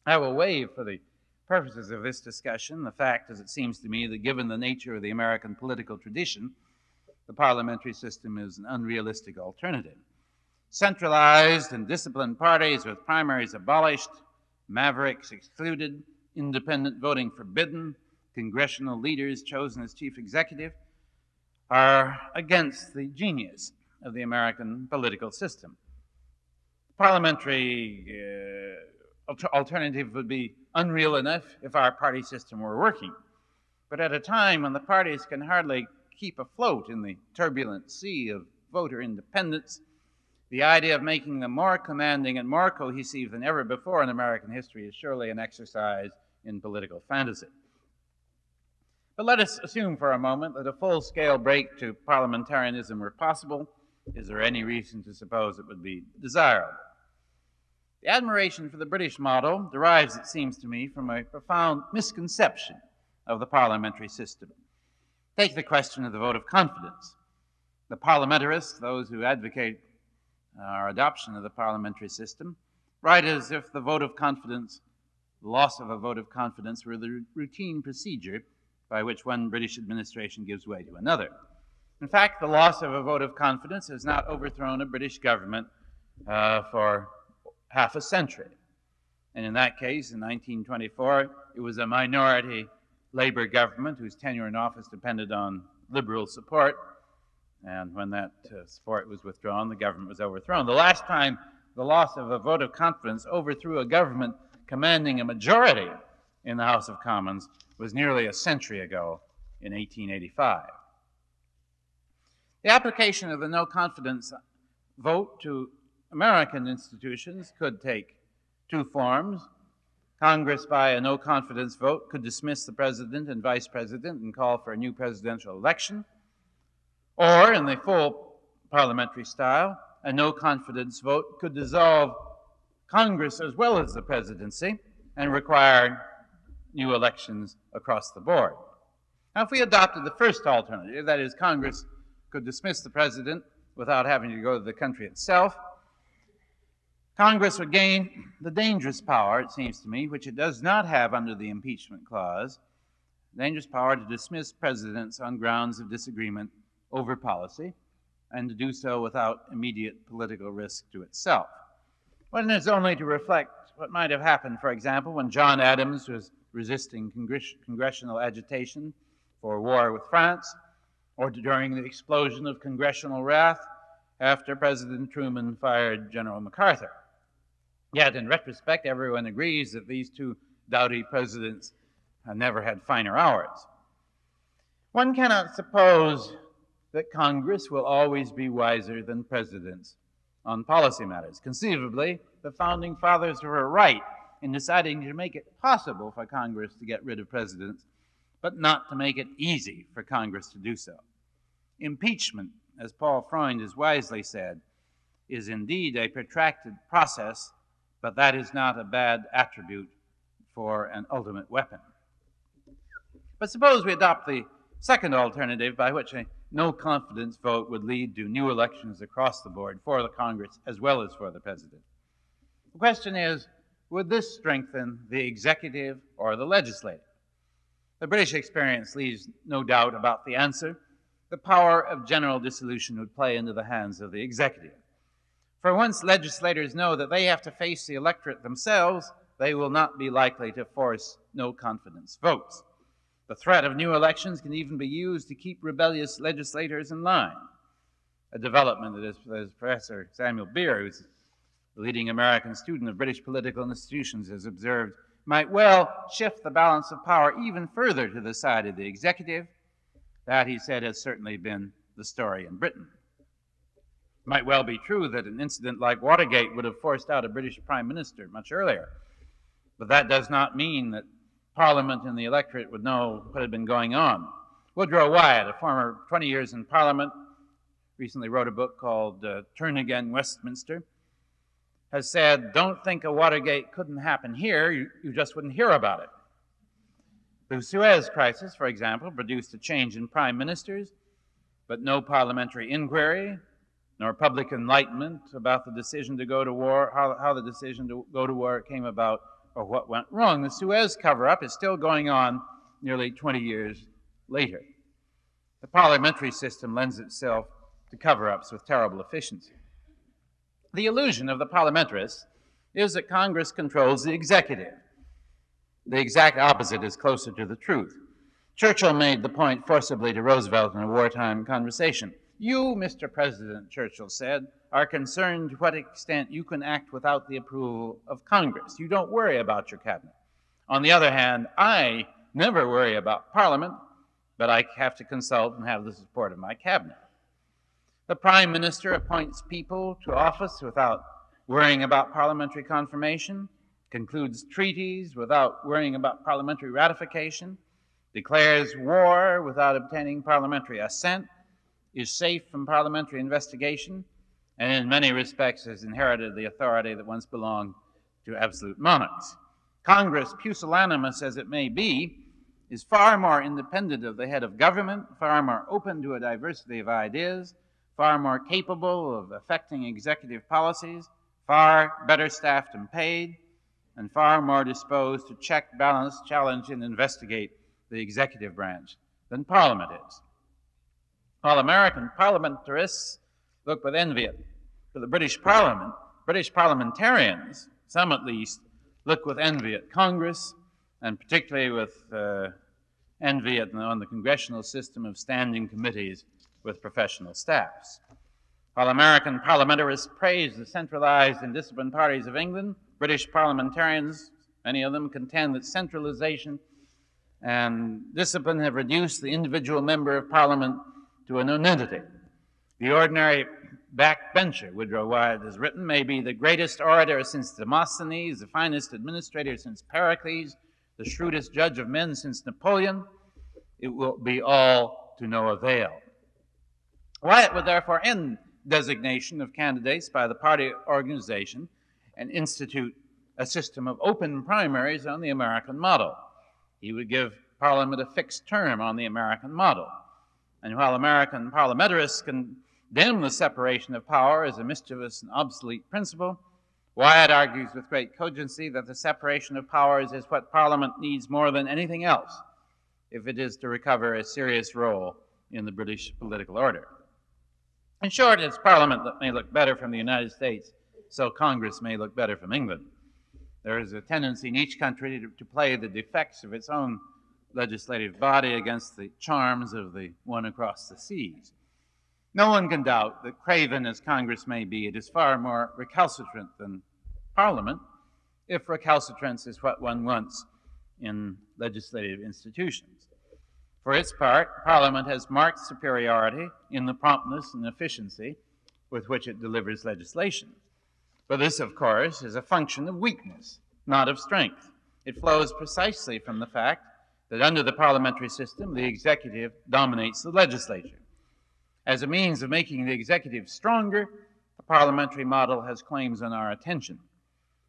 B: I will waive, for the purposes of this discussion, the fact, as it seems to me, that given the nature of the American political tradition, the parliamentary system is an unrealistic alternative. Centralized and disciplined parties with primaries abolished, mavericks excluded, independent voting forbidden, congressional leaders chosen as chief executive, are against the genius of the American political system. The parliamentary alternative would be unreal enough if our party system were working. But at a time when the parties can hardly keep afloat in the turbulent sea of voter independence, the idea of making them more commanding and more cohesive than ever before in American history is surely an exercise in political fantasy. But let us assume for a moment that a full-scale break to parliamentarianism were possible. Is there any reason to suppose it would be desirable? The admiration for the British model derives, it seems to me, from a profound misconception of the parliamentary system. Take the question of the vote of confidence. The parliamentarists, those who advocate our adoption of the parliamentary system, write as if the vote of confidence, the loss of a vote of confidence, were the routine procedure by which one British administration gives way to another. In fact, the loss of a vote of confidence has not overthrown a British government for half a century. And in that case, in 1924, it was a minority Labour government whose tenure in office depended on Liberal support. And when that support was withdrawn, the government was overthrown. The last time the loss of a vote of confidence overthrew a government commanding a majority in the House of Commons was nearly a century ago in 1885. The application of the no confidence vote to American institutions could take two forms. Congress, by a no confidence vote, could dismiss the president and vice president and call for a new presidential election. Or, in the full parliamentary style, a no confidence vote could dissolve Congress as well as the presidency and require new elections across the board. Now, if we adopted the first alternative, that is, Congress could dismiss the president without having to go to the country itself, Congress would gain the dangerous power, it seems to me, which it does not have under the impeachment clause, dangerous power to dismiss presidents on grounds of disagreement over policy, and to do so without immediate political risk to itself. One is only to reflect what might have happened, for example, when John Adams was resisting congressional agitation for war with France, or during the explosion of congressional wrath after President Truman fired General MacArthur. Yet, in retrospect, everyone agrees that these two doughty presidents have never had finer hours. One cannot suppose that Congress will always be wiser than presidents on policy matters. Conceivably, the founding fathers were right in deciding to make it possible for Congress to get rid of presidents, but not to make it easy for Congress to do so. Impeachment, as Paul Freund has wisely said, is indeed a protracted process, but that is not a bad attribute for an ultimate weapon. But suppose we adopt the second alternative, by which a no confidence vote would lead to new elections across the board for the Congress as well as for the President. The question is, would this strengthen the executive or the legislative? The British experience leaves no doubt about the answer. The power of general dissolution would play into the hands of the executive. For once legislators know that they have to face the electorate themselves, they will not be likely to force no confidence votes. The threat of new elections can even be used to keep rebellious legislators in line, a development that, as Professor Samuel Beer, who's the leading American student of British political institutions, has observed, might well shift the balance of power even further to the side of the executive. That, he said, has certainly been the story in Britain. It might well be true that an incident like Watergate would have forced out a British prime minister much earlier, but that does not mean that Parliament and the electorate would know what had been going on. Woodrow Wyatt, a former 20 years in Parliament, recently wrote a book called Turn Again Westminster, has said, don't think a Watergate couldn't happen here, you just wouldn't hear about it. The Suez Crisis, for example, produced a change in prime ministers, but no parliamentary inquiry, nor public enlightenment about the decision to go to war, how the decision to go to war came about, or what went wrong. The Suez cover-up is still going on nearly 20 years later. The parliamentary system lends itself to cover-ups with terrible efficiency. The illusion of the parliamentarists is that Congress controls the executive. The exact opposite is closer to the truth. Churchill made the point forcibly to Roosevelt in a wartime conversation. You, Mr. President, Churchill said, are concerned to what extent you can act without the approval of Congress. You don't worry about your cabinet. On the other hand, I never worry about Parliament, but I have to consult and have the support of my cabinet. The Prime Minister appoints people to office without worrying about parliamentary confirmation, concludes treaties without worrying about parliamentary ratification, declares war without obtaining parliamentary assent, is safe from parliamentary investigation, and in many respects has inherited the authority that once belonged to absolute monarchs. Congress, pusillanimous as it may be, is far more independent of the head of government, far more open to a diversity of ideas, far more capable of affecting executive policies, far better staffed and paid, and far more disposed to check, balance, challenge, and investigate the executive branch than Parliament is. While American parliamentarists look with envy at the British Parliament, British parliamentarians, some at least, look with envy at Congress, and particularly with envy on the congressional system of standing committees with professional staffs. While American parliamentarists praise the centralized and disciplined parties of England, British parliamentarians Many of them contend that centralization and discipline have reduced the individual member of Parliament to a nonentity. The ordinary backbencher, Woodrow Wyatt has written, may be the greatest orator since Demosthenes, the finest administrator since Pericles, the shrewdest judge of men since Napoleon. It will be all to no avail. Wyatt would therefore end designation of candidates by the party organization and institute a system of open primaries on the American model. He would give Parliament a fixed term on the American model. And while American parliamentarists condemn the separation of power as a mischievous and obsolete principle, Wyatt argues with great cogency that the separation of powers is what Parliament needs more than anything else if it is to recover a serious role in the British political order. In short, it's Parliament that may look better from the United States, so Congress may look better from England. There is a tendency in each country to play the defects of its own legislative body against the charms of the one across the seas. No one can doubt that, craven as Congress may be, it is far more recalcitrant than Parliament, if recalcitrance is what one wants in legislative institutions. For its part, Parliament has marked superiority in the promptness and efficiency with which it delivers legislation. But this, of course, is a function of weakness, not of strength. It flows precisely from the fact that under the parliamentary system, the executive dominates the legislature. As a means of making the executive stronger, the parliamentary model has claims on our attention.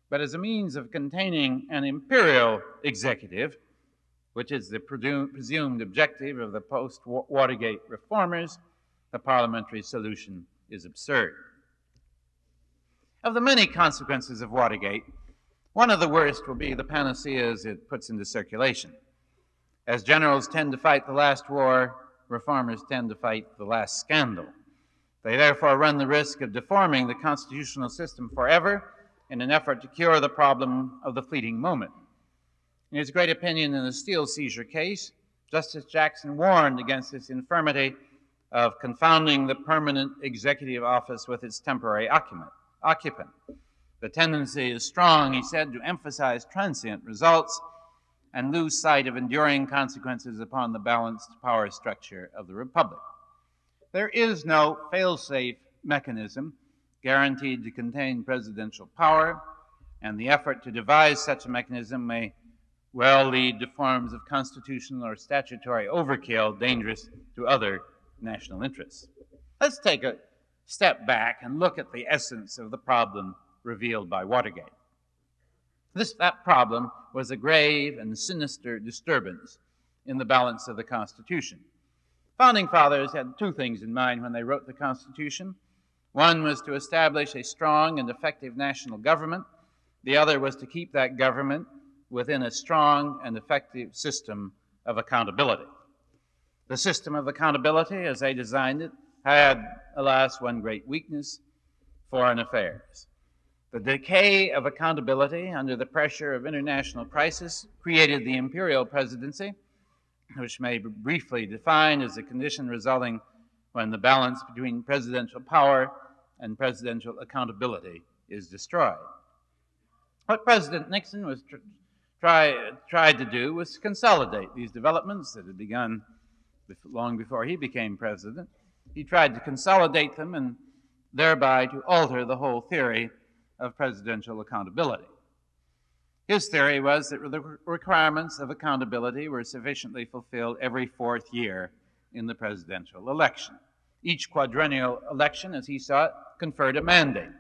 B: But as a means of containing an imperial executive, which is the presumed objective of the post-Watergate reformers, the parliamentary solution is absurd. Of the many consequences of Watergate, one of the worst will be the panaceas it puts into circulation. As generals tend to fight the last war, reformers tend to fight the last scandal. They therefore run the risk of deforming the constitutional system forever in an effort to cure the problem of the fleeting moment. In his great opinion in the steel seizure case, Justice Jackson warned against this infirmity of confounding the permanent executive office with its temporary occupant. The tendency is strong, he said, to emphasize transient results and lose sight of enduring consequences upon the balanced power structure of the republic. There is no fail-safe mechanism guaranteed to contain presidential power, and the effort to devise such a mechanism may well lead to forms of constitutional or statutory overkill dangerous to other national interests. Let's take a step back and look at the essence of the problem revealed by Watergate. That problem was a grave and sinister disturbance in the balance of the Constitution. Founding fathers had two things in mind when they wrote the Constitution. One was to establish a strong and effective national government. The other was to keep that government within a strong and effective system of accountability. The system of accountability, as they designed it, had, alas, one great weakness: foreign affairs. The decay of accountability under the pressure of international crisis created the imperial presidency, which may be briefly defined as a condition resulting when the balance between presidential power and presidential accountability is destroyed. What President Nixon was tried to do was to consolidate these developments that had begun long before he became president. He tried to consolidate them and thereby to alter the whole theory of presidential accountability. His theory was that the requirements of accountability were sufficiently fulfilled every fourth year in the presidential election. Each quadrennial election, as he saw it, conferred a mandate.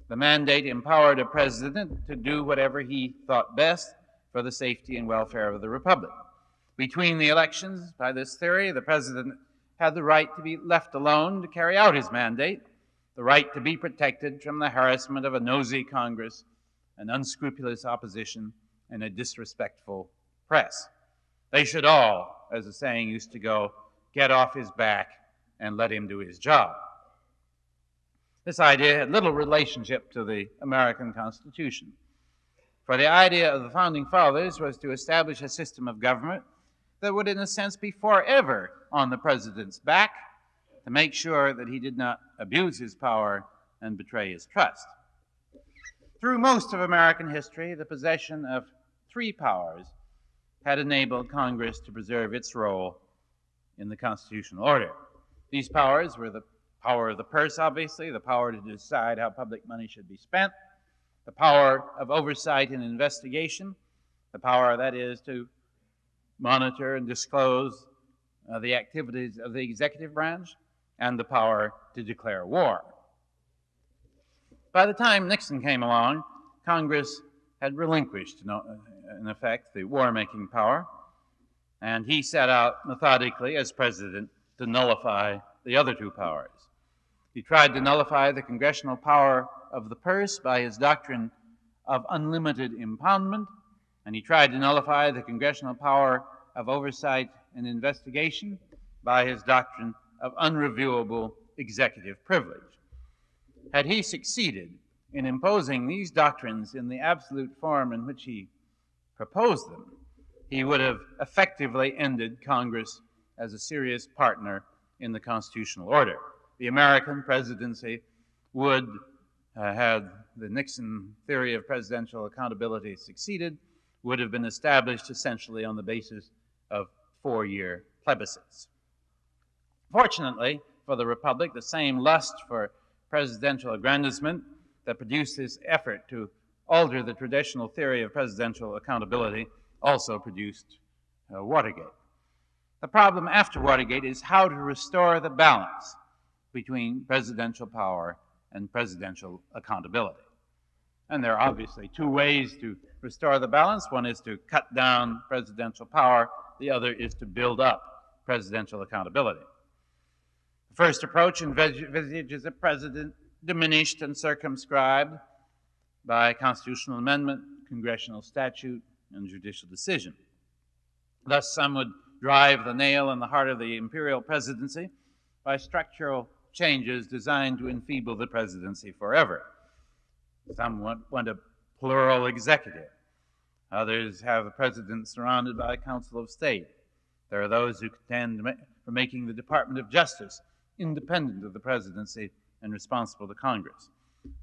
B: The mandate empowered a president to do whatever he thought best for the safety and welfare of the republic. Between the elections, by this theory, the president had the right to be left alone to carry out his mandate, the right to be protected from the harassment of a nosy Congress, an unscrupulous opposition, and a disrespectful press. They should all, as the saying used to go, get off his back and let him do his job. This idea had little relationship to the American Constitution. For the idea of the Founding Fathers was to establish a system of government that would, in a sense, be forever on the president's back to make sure that he did not abuse his power and betray his trust. Through most of American history, the possession of three powers had enabled Congress to preserve its role in the constitutional order. These powers were the power of the purse, obviously, the power to decide how public money should be spent, the power of oversight and investigation, the power, that is, to monitor and disclose the activities of the executive branch, and the power to declare war. By the time Nixon came along, Congress had relinquished, in effect, the war-making power, and he set out methodically as president to nullify the other two powers. He tried to nullify the congressional power of the purse by his doctrine of unlimited impoundment, and he tried to nullify the congressional power of oversight and investigation by his doctrine of unreviewable executive privilege. Had he succeeded in imposing these doctrines in the absolute form in which he proposed them, he would have effectively ended Congress as a serious partner in the constitutional order. The American presidency would, had the Nixon theory of presidential accountability succeeded, would have been established essentially on the basis of four-year plebiscites. Fortunately for the Republic, the same lust for presidential aggrandizement that produced this effort to alter the traditional theory of presidential accountability also produced Watergate. The problem after Watergate is how to restore the balance between presidential power and presidential accountability. And there are obviously two ways to restore the balance. One is to cut down presidential power. The other is to build up presidential accountability. The first approach envisages a president diminished and circumscribed by constitutional amendment, congressional statute, and judicial decision. Thus, some would drive the nail in the heart of the imperial presidency by structural changes designed to enfeeble the presidency forever. Some want a plural executive. Others have a president surrounded by a council of state. There are those who contend for making the Department of Justice independent of the presidency and responsible to Congress.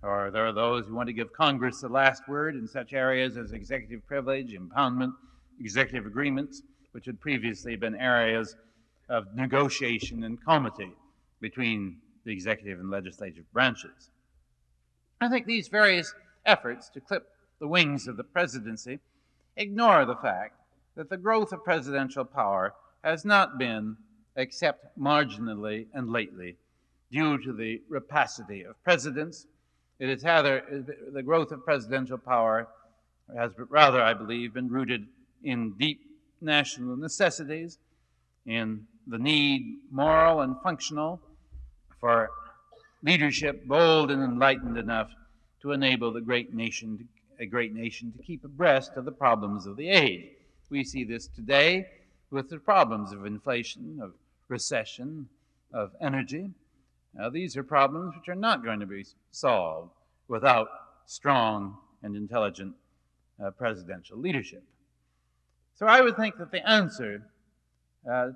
B: Or there are those who want to give Congress the last word in such areas as executive privilege, impoundment, executive agreements, which had previously been areas of negotiation and comity between the executive and legislative branches. I think these various efforts to clip the wings of the presidency ignore the fact that the growth of presidential power has not been, except marginally and lately, due to the rapacity of presidents. It is rather, the growth of presidential power has rather, I believe, been rooted in deep national necessities, in the need, moral and functional, for leadership bold and enlightened enough to enable a great nation to keep abreast of the problems of the age. We see this today with the problems of inflation, of recession, of energy. Now, these are problems which are not going to be solved without strong and intelligent presidential leadership. So I would think that the answer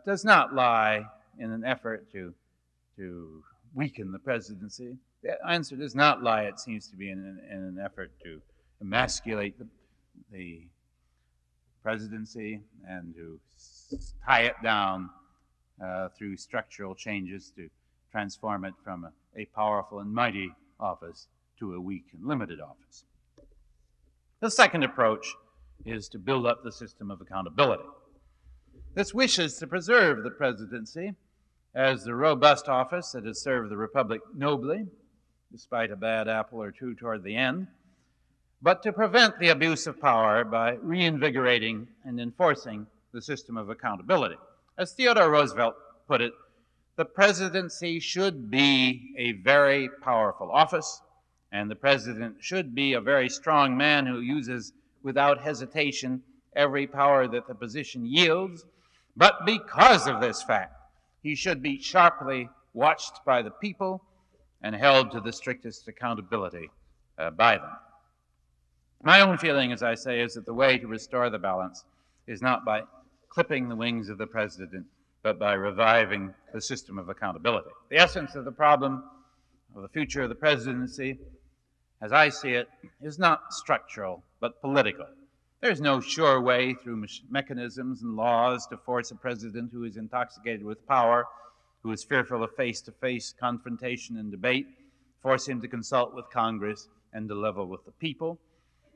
B: does not lie in an effort to weaken the presidency. The answer does not lie, it seems to be, in an effort to emasculate the presidency and to tie it down through structural changes to transform it from a powerful and mighty office to a weak and limited office. The second approach is to build up the system of accountability. This wishes to preserve the presidency as the robust office that has served the Republic nobly, despite a bad apple or two toward the end, but to prevent the abuse of power by reinvigorating and enforcing the system of accountability. As Theodore Roosevelt put it, the presidency should be a very powerful office, and the president should be a very strong man who uses without hesitation every power that the position yields. But because of this fact, he should be sharply watched by the people and held to the strictest accountability by them. My own feeling, as I say, is that the way to restore the balance is not by clipping the wings of the president, but by reviving the system of accountability. The essence of the problem of the future of the presidency, as I see it, is not structural, but political. There's no sure way through mechanisms and laws to force a president who is intoxicated with power, who is fearful of face-to-face confrontation and debate, force him to consult with Congress and to level with the people.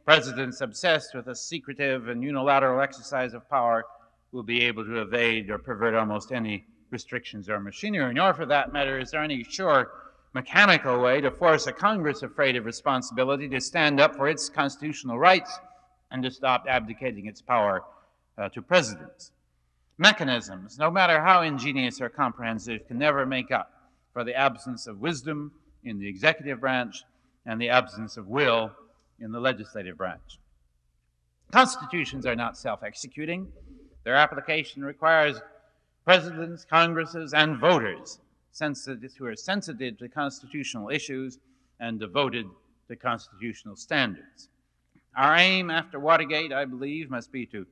B: Presidents obsessed with a secretive and unilateral exercise of power will be able to evade or pervert almost any restrictions or machinery, nor for that matter is there any sure mechanical way to force a Congress afraid of responsibility to stand up for its constitutional rights and to stop abdicating its power to presidents. Mechanisms, no matter how ingenious or comprehensive, can never make up for the absence of wisdom in the executive branch and the absence of will in the legislative branch. Constitutions are not self-executing. Their application requires presidents, congresses, and voters who are sensitive to constitutional issues and devoted to constitutional standards. Our aim after Watergate, I believe, must be to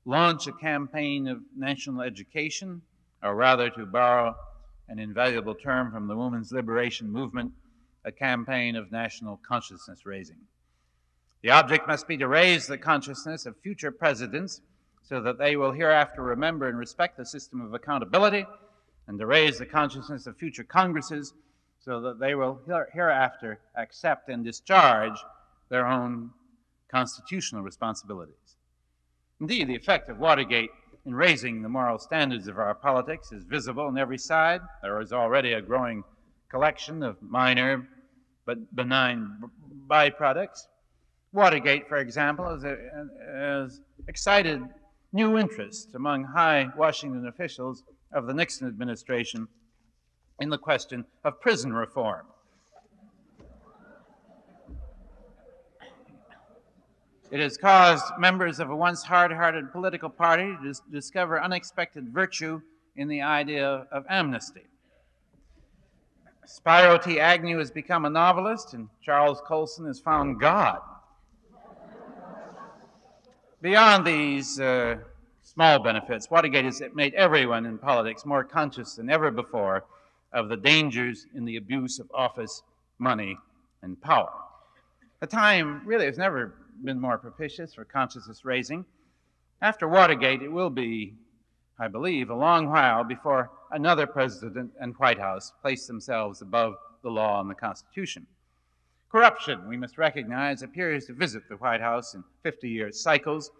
B: launch a campaign of national education, or rather, to borrow an invaluable term from the women's liberation movement, a campaign of national consciousness raising. The object must be to raise the consciousness of future presidents so that they will hereafter remember and respect the system of accountability, and to raise the consciousness of future Congresses so that they will hereafter accept and discharge their own constitutional responsibilities. Indeed, the effect of Watergate in raising the moral standards of our politics is visible on every side. There is already a growing collection of minor but benign byproducts. Watergate, for example, has excited new interest among high Washington officials of the Nixon administration in the question of prison reform. It has caused members of a once hard-hearted political party to discover unexpected virtue in the idea of amnesty. Spiro T Agnew has become a novelist, and Charles Colson has found God. Beyond these small benefits, Watergate has made everyone in politics more conscious than ever before of the dangers in the abuse of office, money, and power. The time really has never been more propitious for consciousness raising. After Watergate, it will be, I believe, a long while before another president and White House place themselves above the law and the Constitution. Corruption, we must recognize, appears to visit the White House in 50-year cycles.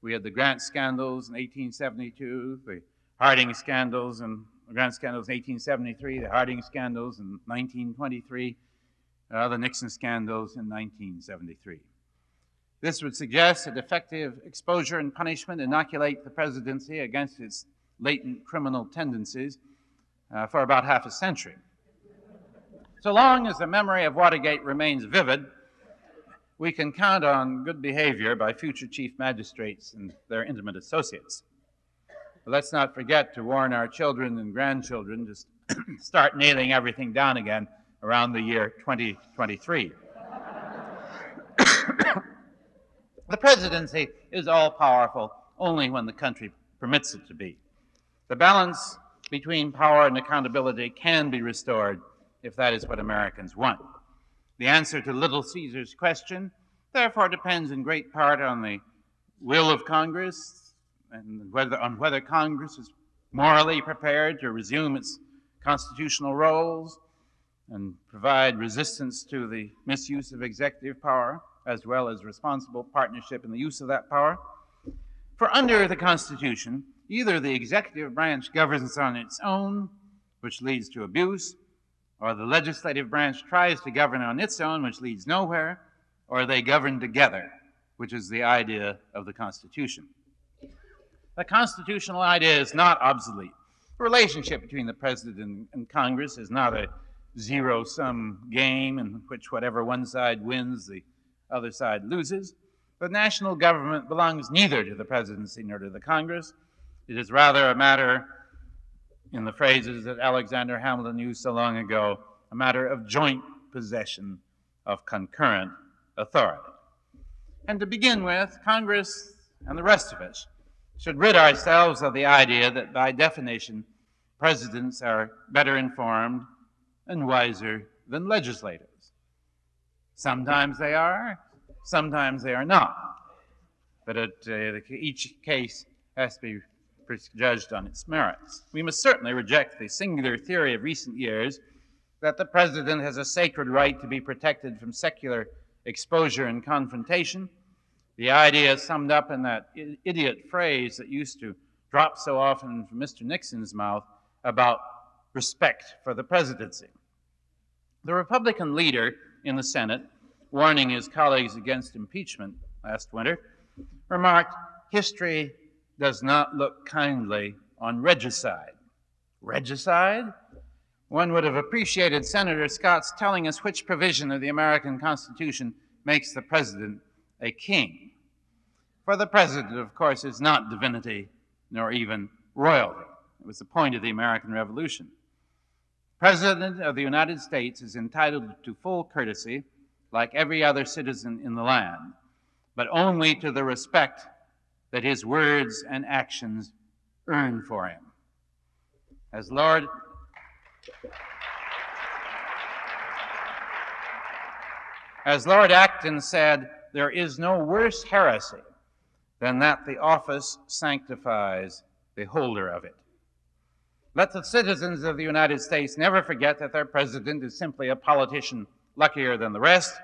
B: We had the Grant scandals in 1872, the Harding scandals, and the Grant scandals in 1873, the Harding scandals in 1923, the Nixon scandals in 1973. This would suggest that effective exposure and punishment inoculate the presidency against its latent criminal tendencies for about half a century. So long as the memory of Watergate remains vivid, we can count on good behavior by future chief magistrates and their intimate associates. But let's not forget to warn our children and grandchildren to start nailing everything down again around the year 2023. The presidency is all-powerful only when the country permits it to be. The balance between power and accountability can be restored if that is what Americans want. The answer to Little Caesar's question, therefore, depends in great part on the will of Congress and on whether Congress is morally prepared to resume its constitutional roles and provide resistance to the misuse of executive power, as well as responsible partnership in the use of that power. For under the Constitution, either the executive branch governs on its own, which leads to abuse, or the legislative branch tries to govern on its own, which leads nowhere, or they govern together, which is the idea of the Constitution. The constitutional idea is not obsolete. The relationship between the President and Congress is not a zero-sum game in which whatever one side wins, the other side loses. The national government belongs neither to the presidency nor to the Congress. It is rather a matter, in the phrases that Alexander Hamilton used so long ago, a matter of joint possession of concurrent authority. And to begin with, Congress and the rest of us should rid ourselves of the idea that by definition, presidents are better informed and wiser than legislators. Sometimes they are, sometimes they are not. but each case has to be judged on its merits. We must certainly reject the singular theory of recent years that the president has a sacred right to be protected from secular exposure and confrontation. The idea is summed up in that idiot phrase that used to drop so often from Mr. Nixon's mouth about respect for the presidency. The Republican leader in the Senate, warning his colleagues against impeachment last winter, remarked, "History does not look kindly on regicide." Regicide? One would have appreciated Senator Scott's telling us which provision of the American Constitution makes the president a king. For the president, of course, is not divinity nor even royalty. It was the point of the American Revolution. The President of the United States is entitled to full courtesy like every other citizen in the land, but only to the respect that his words and actions earn for him. As Lord Acton said, there is no worse heresy than that the office sanctifies the holder of it. Let the citizens of the United States never forget that their president is simply a politician luckier than the rest,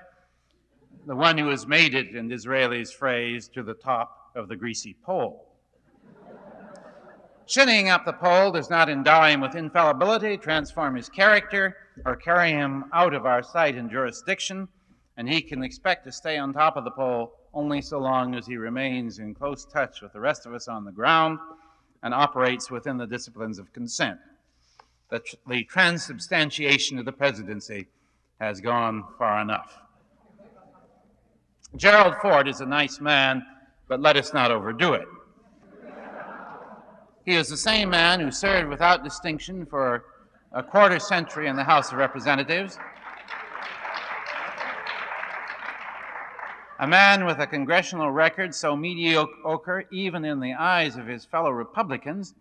B: the one who has made it, in Disraeli's phrase, to the top of the greasy pole. Shinning up the pole does not endow him with infallibility, transform his character, or carry him out of our sight and jurisdiction, and he can expect to stay on top of the pole only so long as he remains in close touch with the rest of us on the ground and operates within the disciplines of consent. The transubstantiation of the presidency has gone far enough. Gerald Ford is a nice man, but let us not overdo it. He is the same man who served without distinction for a quarter century in the House of Representatives, a man with a congressional record so mediocre even in the eyes of his fellow Republicans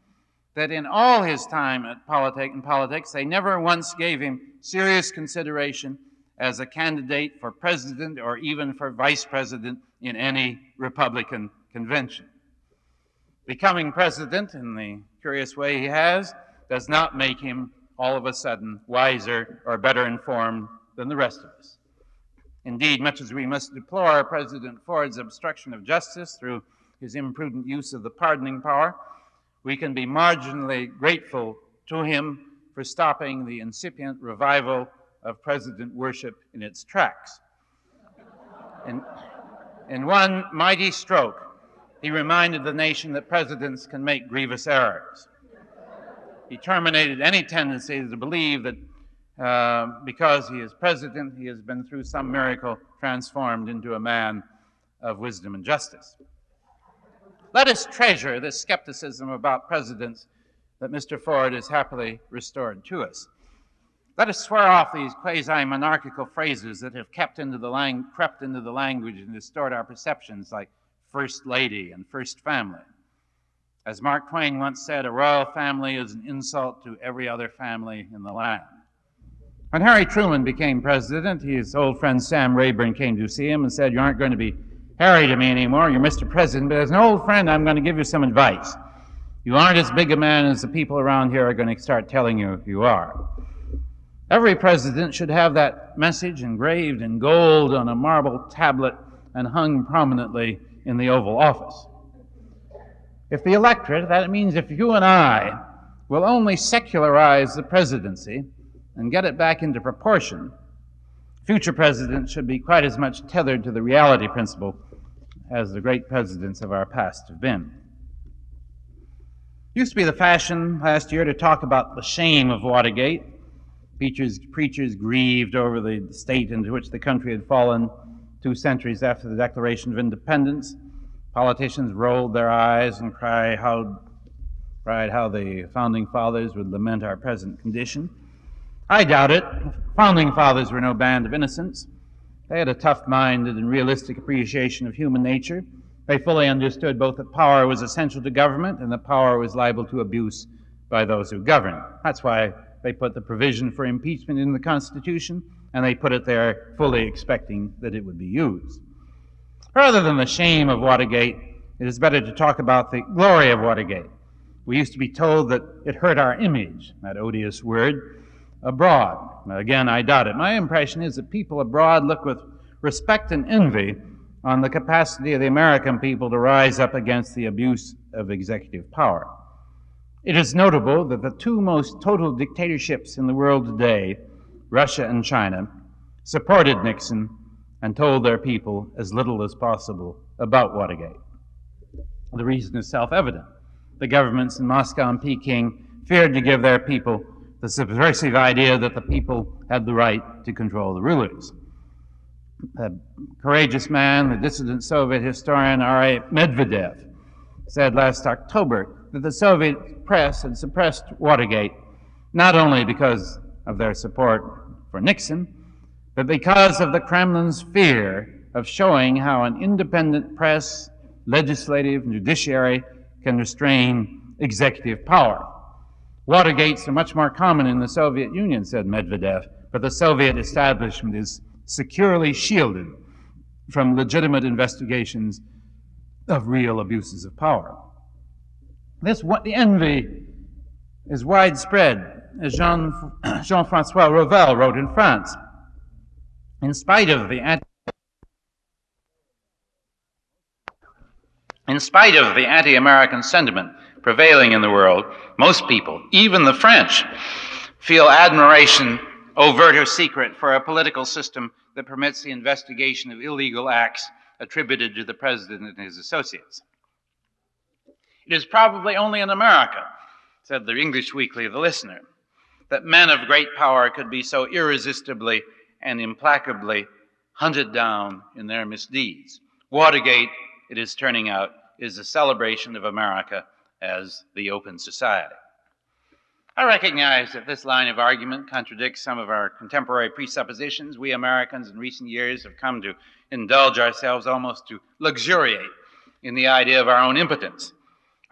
B: that in all his time in politics, they never once gave him serious consideration as a candidate for president or even for vice president in any Republican convention. Becoming president in the curious way he has does not make him all of a sudden wiser or better informed than the rest of us. Indeed, much as we must deplore President Ford's obstruction of justice through his imprudent use of the pardoning power, we can be marginally grateful to him for stopping the incipient revival of president worship in its tracks. In one mighty stroke, he reminded the nation that presidents can make grievous errors. He terminated any tendency to believe that because he is president, he has been through some miracle transformed into a man of wisdom and justice. Let us treasure this skepticism about presidents that Mr. Ford has happily restored to us. Let us swear off these quasi-monarchical phrases that have crept into the language and distort our perceptions, like First Lady and First Family. As Mark Twain once said, a royal family is an insult to every other family in the land. When Harry Truman became president, his old friend Sam Rayburn came to see him and said, "You aren't going to be Harry to me anymore, you're Mr. President, but as an old friend, I'm going to give you some advice. You aren't as big a man as the people around here are going to start telling you you are." Every president should have that message engraved in gold on a marble tablet and hung prominently in the Oval Office. If the electorate, that means if you and I, will only secularize the presidency and get it back into proportion, future presidents should be quite as much tethered to the reality principle as the great presidents of our past have been. It used to be the fashion last year to talk about the shame of Watergate. Preachers grieved over the state into which the country had fallen 2 centuries after the Declaration of Independence. Politicians rolled their eyes and cried how the Founding Fathers would lament our present condition. I doubt it. Founding Fathers were no band of innocents. They had a tough-minded and realistic appreciation of human nature. They fully understood both that power was essential to government and that power was liable to abuse by those who govern. That's why they put the provision for impeachment in the Constitution, and they put it there fully expecting that it would be used. Rather than the shame of Watergate, it is better to talk about the glory of Watergate. We used to be told that it hurt our image, that odious word, abroad. Again, I doubt it. My impression is that people abroad look with respect and envy on the capacity of the American people to rise up against the abuse of executive power. It is notable that the two most total dictatorships in the world today, Russia and China, supported Nixon and told their people as little as possible about Watergate. The reason is self-evident. The governments in Moscow and Peking feared to give their people the subversive idea that the people had the right to control the rulers. A courageous man, the dissident Soviet historian R.A. Medvedev, said last October that the Soviet press had suppressed Watergate not only because of their support for Nixon, but because of the Kremlin's fear of showing how an independent press, legislative, and judiciary can restrain executive power. Watergates are much more common in the Soviet Union, said Medvedev, but the Soviet establishment is securely shielded from legitimate investigations of real abuses of power. The envy is widespread, as Jean-Francois Revel wrote in France. In spite of the anti-American sentiment prevailing in the world, most people, even the French, feel admiration, overt or secret, for a political system that permits the investigation of illegal acts attributed to the president and his associates. It is probably only in America, said the English Weekly of the Listener, that men of great power could be so irresistibly and implacably hunted down in their misdeeds. Watergate, it is turning out, is a celebration of America as the open society. I recognize that this line of argument contradicts some of our contemporary presuppositions. We Americans in recent years have come to indulge ourselves, almost to luxuriate in the idea of our own impotence.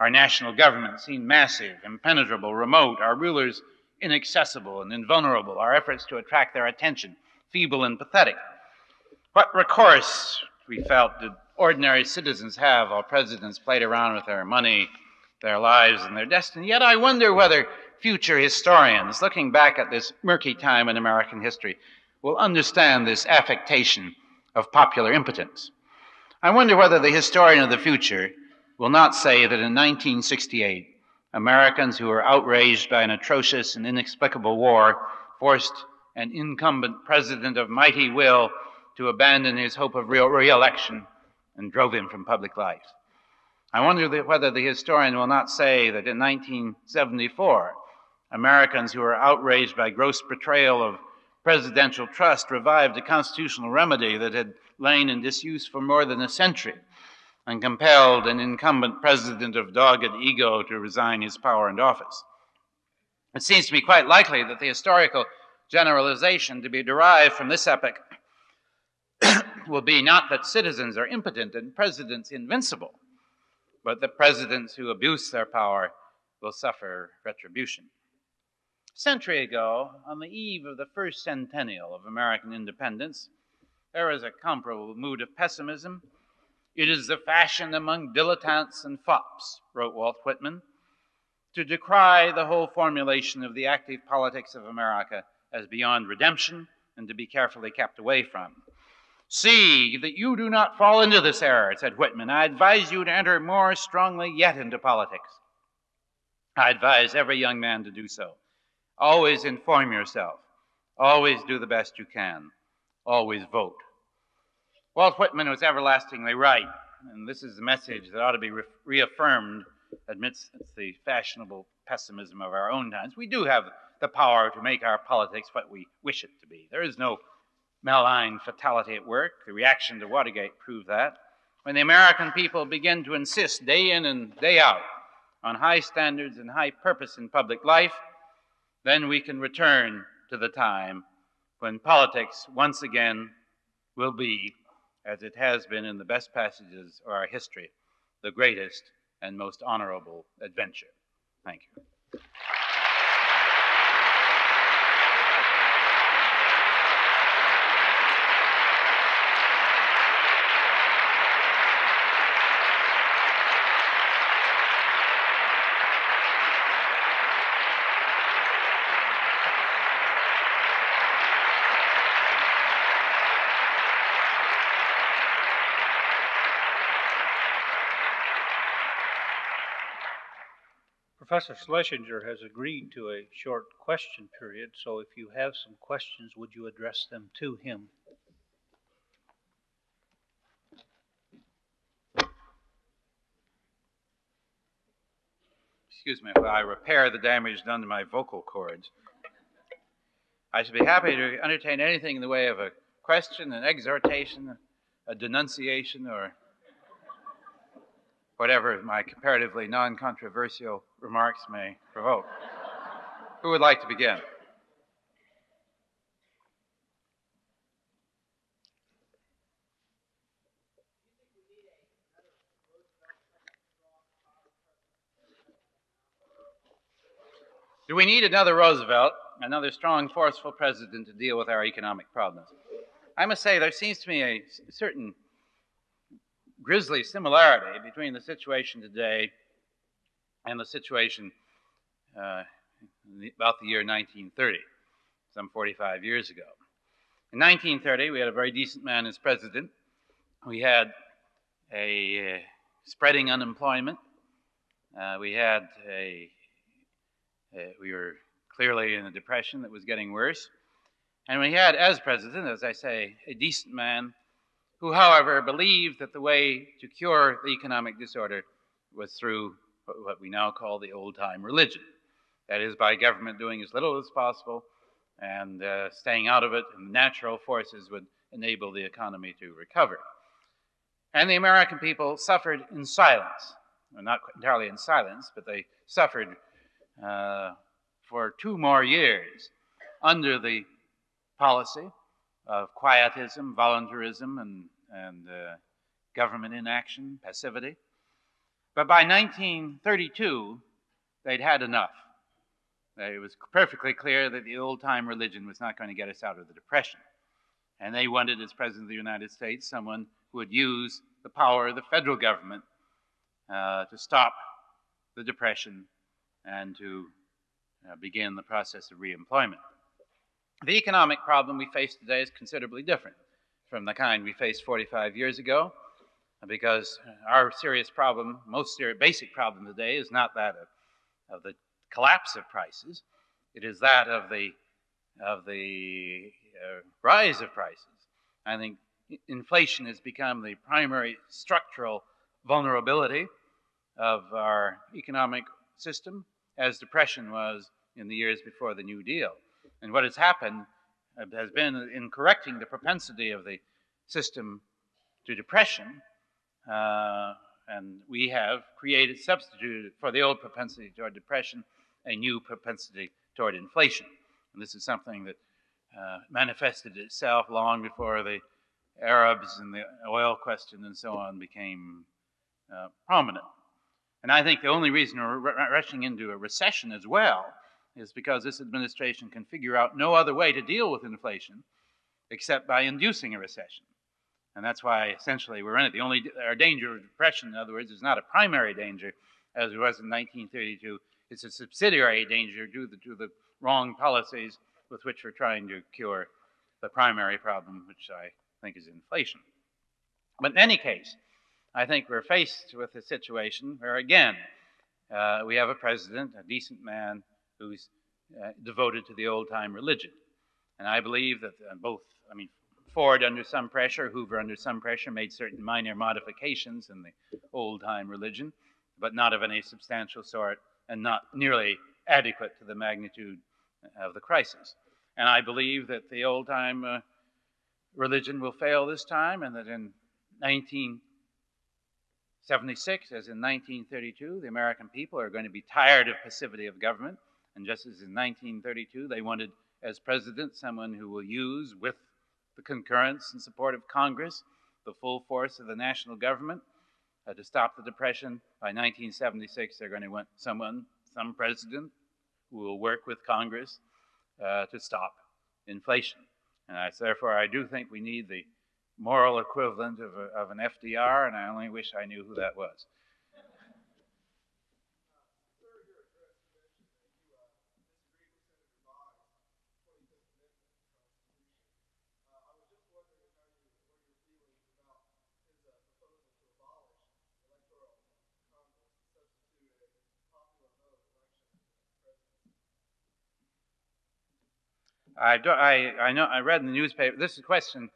B: Our national government seemed massive, impenetrable, remote, our rulers inaccessible and invulnerable, our efforts to attract their attention feeble and pathetic. What recourse, we felt, did ordinary citizens have while presidents played around with their money, their lives, and their destiny? Yet I wonder whether future historians, looking back at this murky time in American history, will understand this affectation of popular impotence. I wonder whether the historian of the future will not say that in 1968, Americans who were outraged by an atrocious and inexplicable war forced an incumbent president of mighty will to abandon his hope of re-election and drove him from public life. I wonder whether the historian will not say that in 1974, Americans who were outraged by gross betrayal of presidential trust revived a constitutional remedy that had lain in disuse for more than a century and compelled an incumbent president of dogged ego to resign his power and office. It seems to me quite likely that the historical generalization to be derived from this epoch will be not that citizens are impotent and presidents invincible, but that presidents who abuse their power will suffer retribution. A century ago, on the eve of the first centennial of American independence, there was a comparable mood of pessimism. It is the fashion among dilettantes and fops, wrote Walt Whitman, to decry the whole formulation of the active politics of America as beyond redemption and to be carefully kept away from. See that you do not fall into this error, said Whitman. I advise you to enter more strongly yet into politics. I advise every young man to do so. Always inform yourself. Always do the best you can. Always vote. Walt Whitman was everlastingly right, and this is the message that ought to be reaffirmed amidst the fashionable pessimism of our own times. We do have the power to make our politics what we wish it to be. There is no malign fatality at work. The reaction to Watergate proved that. When the American people begin to insist day in and day out on high standards and high purpose in public life, then we can return to the time when politics once again will be, as it has been in the best passages of our history, the greatest and most honorable adventure. Thank you.
A: Professor Schlesinger has agreed to a short question period, so if you have some questions, would you address them to him?
B: Excuse me while I repair the damage done to my vocal cords. I should be happy to entertain anything in the way of a question, an exhortation, a denunciation, or whatever my comparatively non-controversial remarks may provoke. Who would like to begin? Do we need another Roosevelt, another strong, forceful president to deal with our economic problems? I must say there seems to me a certain grisly similarity between the situation today and the situation about the year 1930, some 45 years ago. In 1930, we had a very decent man as president. We had a spreading unemployment. We were clearly in a depression that was getting worse. And we had, as president, as I say, a decent man who, however, believed that the way to cure the economic disorder was through what we now call the old-time religion. That is, by government doing as little as possible and staying out of it, and natural forces would enable the economy to recover. And the American people suffered in silence. Well, not entirely in silence, but they suffered for 2 more years under the policy of quietism, voluntarism, and government inaction, passivity. But by 1932, they'd had enough. It was perfectly clear that the old-time religion was not going to get us out of the Depression. And they wanted, as President of the United States, someone who would use the power of the federal government to stop the Depression and to begin the process of reemployment. The economic problem we face today is considerably different from the kind we faced 45 years ago, because our serious problem, most serious, basic problem today is not that of the collapse of prices. It is that of the rise of prices. I think inflation has become the primary structural vulnerability of our economic system, as depression was in the years before the New Deal. And what has happened has been in correcting the propensity of the system to depression, and we have substituted for the old propensity toward depression a new propensity toward inflation. And this is something that manifested itself long before the Arabs and the oil question and so on became prominent. And I think the only reason we're rushing into a recession as well is because this administration can figure out no other way to deal with inflation except by inducing a recession. And that's why essentially we're in it. Our danger of depression, in other words, is not a primary danger as it was in 1932. It's a subsidiary danger due to the wrong policies with which we're trying to cure the primary problem, which I think is inflation. But in any case, I think we're faced with a situation where, again, we have a president, a decent man, who's devoted to the old-time religion. And I believe that Ford under some pressure, Hoover under some pressure, made certain minor modifications in the old-time religion, but not of any substantial sort and not nearly adequate to the magnitude of the crisis. And I believe that the old-time religion will fail this time, and that in 1976, as in 1932, the American people are going to be tired of passivity of government. And just as in 1932, they wanted as president someone who will use, with the concurrence and support of Congress, the full force of the national government to stop the Depression. By 1976, they're going to want some president who will work with Congress to stop inflation. And therefore, I do think we need the moral equivalent of an FDR, and I only wish I knew who that was. I know, I read in the newspaper, this is a question,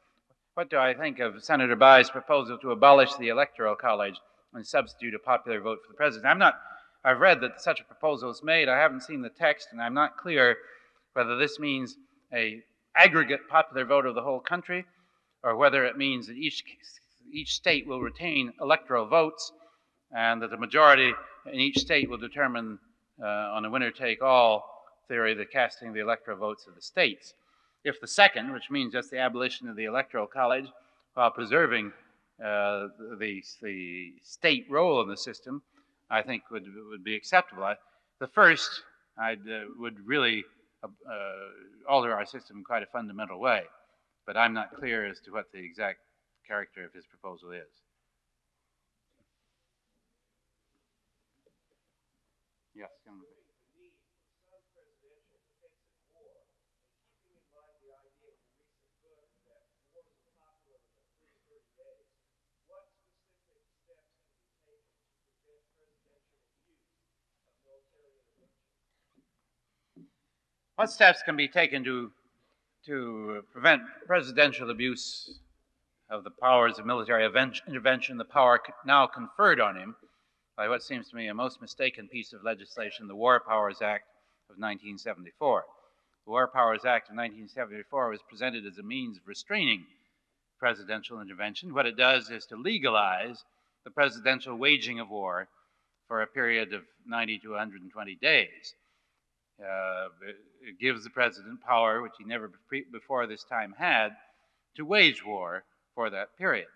B: what do I think of Senator By's proposal to abolish the Electoral College and substitute a popular vote for the president? I've read that such a proposal is made. I haven't seen the text, and I'm not clear whether this means an aggregate popular vote of the whole country, or whether it means that each state will retain electoral votes, and that the majority in each state will determine on a winner-take-all theory the casting of the electoral votes of the states. If the second, which means just the abolition of the Electoral College while preserving the state role in the system, I think would be acceptable. The first would really alter our system in quite a fundamental way, but I'm not clear as to what the exact character of his proposal is. Yes. What steps can be taken to prevent presidential abuse of the powers of military intervention, the power now conferred on him by what seems to me a most mistaken piece of legislation, the War Powers Act of 1974. The War Powers Act of 1974 was presented as a means of restraining presidential intervention. What it does is to legalize the presidential waging of war for a period of 90 to 120 days. It gives the president power, which he never before this time had, to wage war for that period.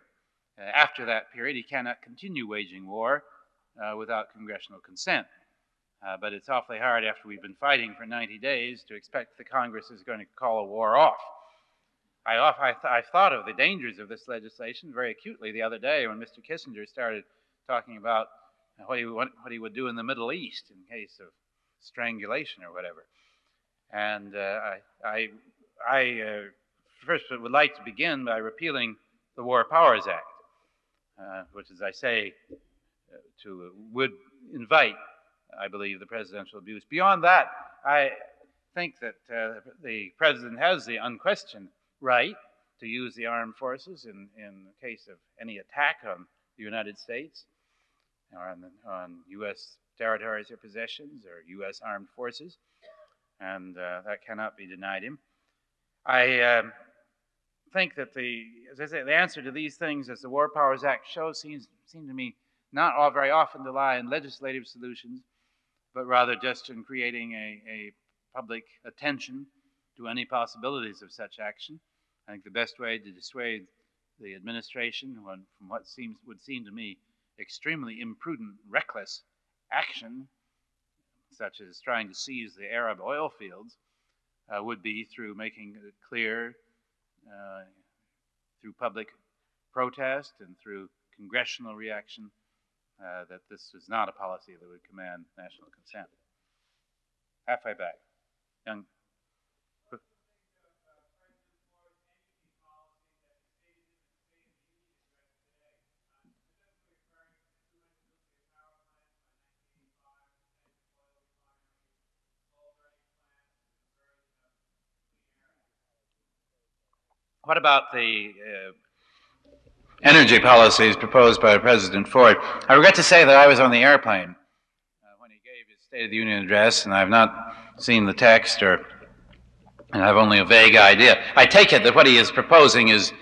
B: After that period, he cannot continue waging war without congressional consent. But it's awfully hard after we've been fighting for 90 days to expect the Congress is going to call a war off. I thought of the dangers of this legislation very acutely the other day when Mr. Kissinger started talking about what he would do in the Middle East in case of strangulation or whatever. And I first would like to begin by repealing the War Powers Act, which, as I say, would invite, I believe, the presidential abuse. Beyond that, I think that the president has the unquestioned right to use the armed forces in the case of any attack on the United States or on U.S. territories or possessions or U.S. armed forces, and that cannot be denied him. I think that as I say, the answer to these things, as the War Powers Act shows, seem to me not all very often to lie in legislative solutions, but rather just in creating a public attention to any possibilities of such action. I think the best way to dissuade the administration from what would seem to me extremely imprudent, reckless action, such as trying to seize the Arab oil fields, would be through making it clear through public protest and through congressional reaction that this was not a policy that would command national consent. Halfway back. Young. What about the energy policies proposed by President Ford? I regret to say that I was on the airplane when he gave his State of the Union address, and I've not seen the text, and I have only a vague idea. I take it that what he is proposing is,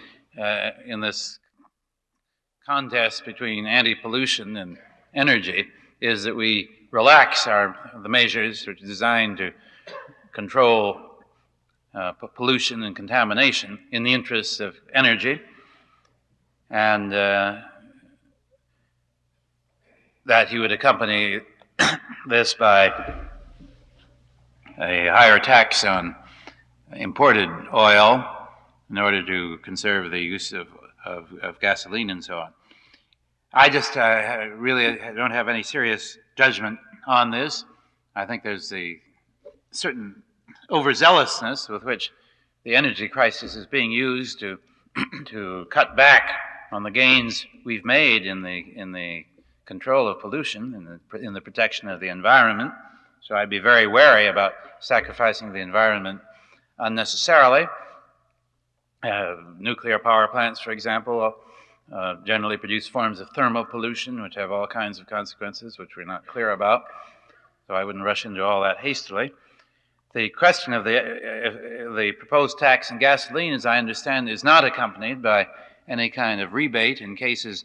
B: in this contest between anti-pollution and energy, is that we relax the measures which are designed to control pollution and contamination in the interests of energy, and that he would accompany this by a higher tax on imported oil in order to conserve the use of gasoline and so on. I just really don't have any serious judgment on this. I think there's a certain overzealousness with which the energy crisis is being used to cut back on the gains we've made in the control of pollution and in the protection of the environment. So I'd be very wary about sacrificing the environment unnecessarily. Nuclear power plants, for example, generally produce forms of thermal pollution, which have all kinds of consequences, which we're not clear about. So I wouldn't rush into all that hastily. The question of the proposed tax on gasoline, as I understand, is not accompanied by any kind of rebate in cases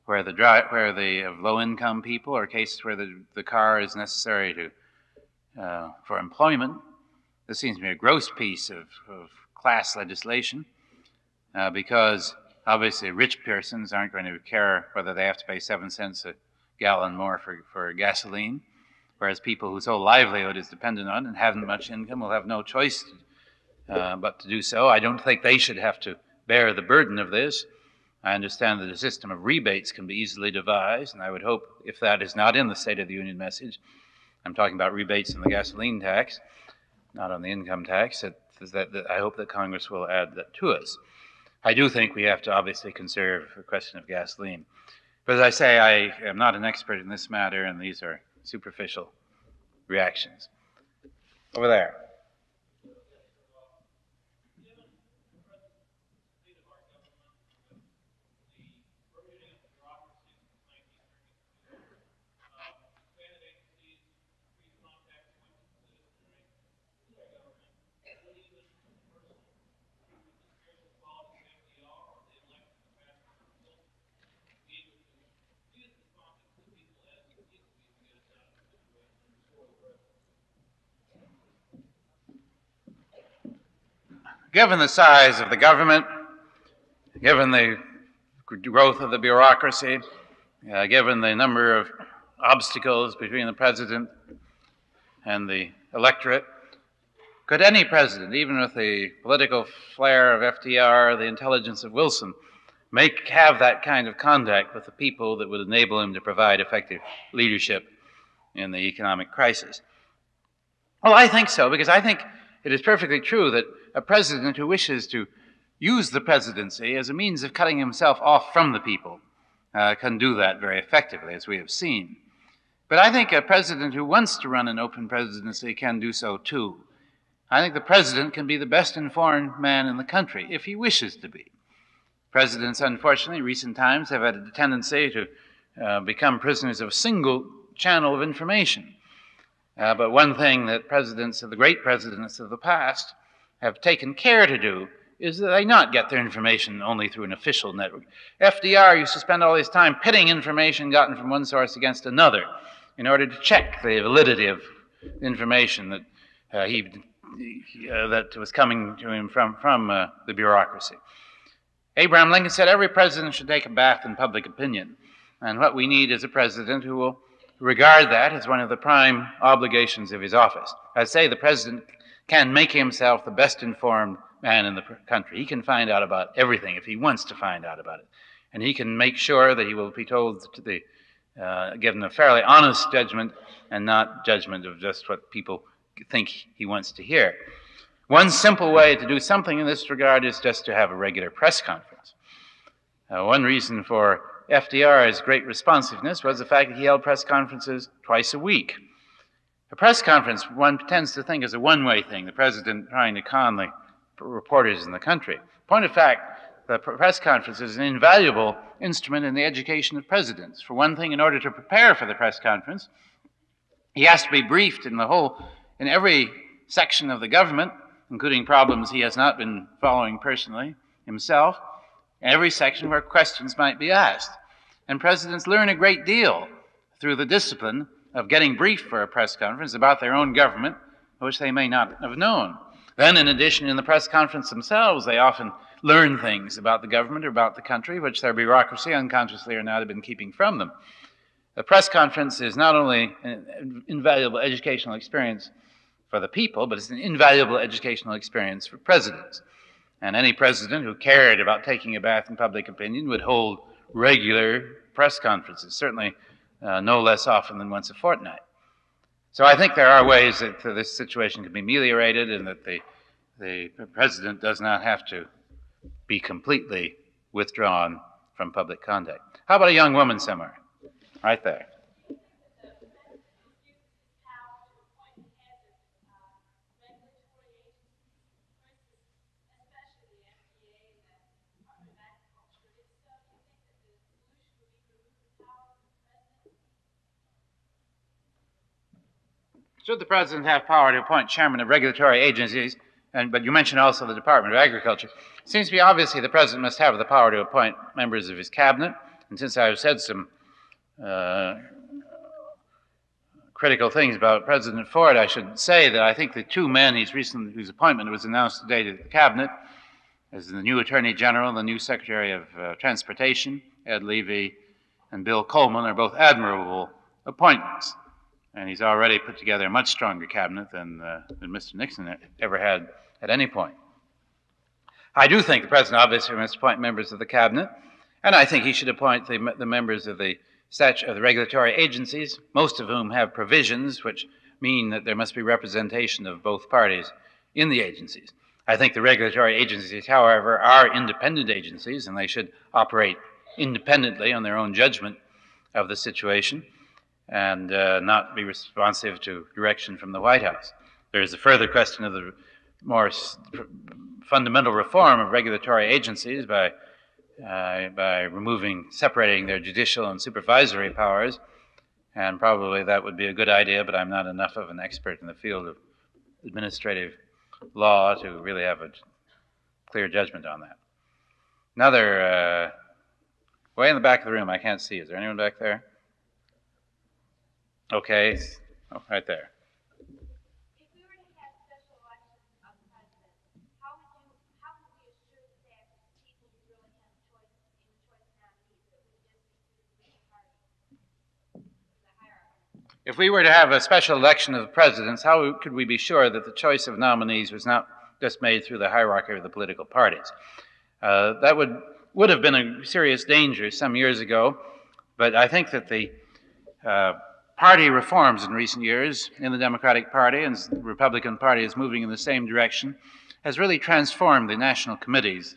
B: where the low-income people, or cases where the car is necessary for employment. This seems to be a gross piece of class legislation, because obviously rich persons aren't going to care whether they have to pay 7 cents a gallon more for gasoline, whereas people whose whole livelihood is dependent on it and haven't much income will have no choice but to do so. I don't think they should have to bear the burden of this. I understand that a system of rebates can be easily devised, and I would hope, if that is not in the State of the Union message, I'm talking about rebates on the gasoline tax, not on the income tax, that I hope that Congress will add that to us. I do think we have to obviously conserve the question of gasoline. But as I say, I am not an expert in this matter, and these are superficial reactions. Over there. Given the size of the government, given the growth of the bureaucracy, given the number of obstacles between the president and the electorate, could any president, even with the political flair of FDR, the intelligence of Wilson, have that kind of contact with the people that would enable him to provide effective leadership in the economic crisis? Well, I think so, because I think it is perfectly true that a president who wishes to use the presidency as a means of cutting himself off from the people can do that very effectively, as we have seen. But I think a president who wants to run an open presidency can do so too. I think the president can be the best informed man in the country if he wishes to be. Presidents, unfortunately, in recent times have had a tendency to become prisoners of a single channel of information. But one thing that the great presidents of the past, have taken care to do is that they not get their information only through an official network. FDR used to spend all his time pitting information gotten from one source against another in order to check the validity of information that that was coming to him from the bureaucracy. Abraham Lincoln said every president should take a bath in public opinion, and what we need is a president who will regard that as one of the prime obligations of his office. I say the president can make himself the best informed man in the country. He can find out about everything if he wants to find out about it. And he can make sure that he will be told to given a fairly honest judgment and not judgment of just what people think he wants to hear. One simple way to do something in this regard is just to have a regular press conference. One reason for FDR's great responsiveness was the fact that he held press conferences twice a week. A press conference, one tends to think, is a one-way thing, the president trying to con the reporters in the country. Point of fact, the press conference is an invaluable instrument in the education of presidents. For one thing, in order to prepare for the press conference, he has to be briefed in every section of the government, including problems he has not been following personally himself, every section where questions might be asked. And presidents learn a great deal through the discipline of getting briefed for a press conference about their own government, which they may not have known. Then, in addition, in the press conference themselves, they often learn things about the government or about the country, which their bureaucracy, unconsciously or not, have been keeping from them. The press conference is not only an invaluable educational experience for the people, but it's an invaluable educational experience for presidents. And any president who cared about taking a bath in public opinion would hold regular press conferences, certainly no less often than once a fortnight. So I think there are ways that this situation can be ameliorated and that the president does not have to be completely withdrawn from public contact. How about a young woman somewhere? Right there. Should the president have power to appoint chairman of regulatory agencies, but you mentioned also the Department of Agriculture, it seems to be obviously the president must have the power to appoint members of his cabinet. And since I've said some critical things about President Ford, I should say that I think the two men whose appointment was announced today to the cabinet as the new Attorney General and the new Secretary of Transportation, Ed Levy and Bill Coleman, are both admirable appointments. And he's already put together a much stronger cabinet than Mr. Nixon ever had at any point. I do think the president obviously must appoint members of the cabinet, and I think he should appoint the members of the regulatory agencies, most of whom have provisions which mean that there must be representation of both parties in the agencies. I think the regulatory agencies, however, are independent agencies, and they should operate independently on their own judgment of the situation and not be responsive to direction from the White House. There is a further question of the more fundamental reform of regulatory agencies by separating their judicial and supervisory powers, and probably that would be a good idea, but I'm not enough of an expert in the field of administrative law to really have a clear judgment on that. Another, way in the back of the room, I can't see. Is there anyone back there? Okay, oh, right there. If we were to have a special election of the presidents, how could we be sure that the choice of nominees was not just made through the hierarchy of the political parties? That would have been a serious danger some years ago, but I think that the party reforms in recent years in the Democratic Party, and the Republican Party is moving in the same direction, has really transformed the national committees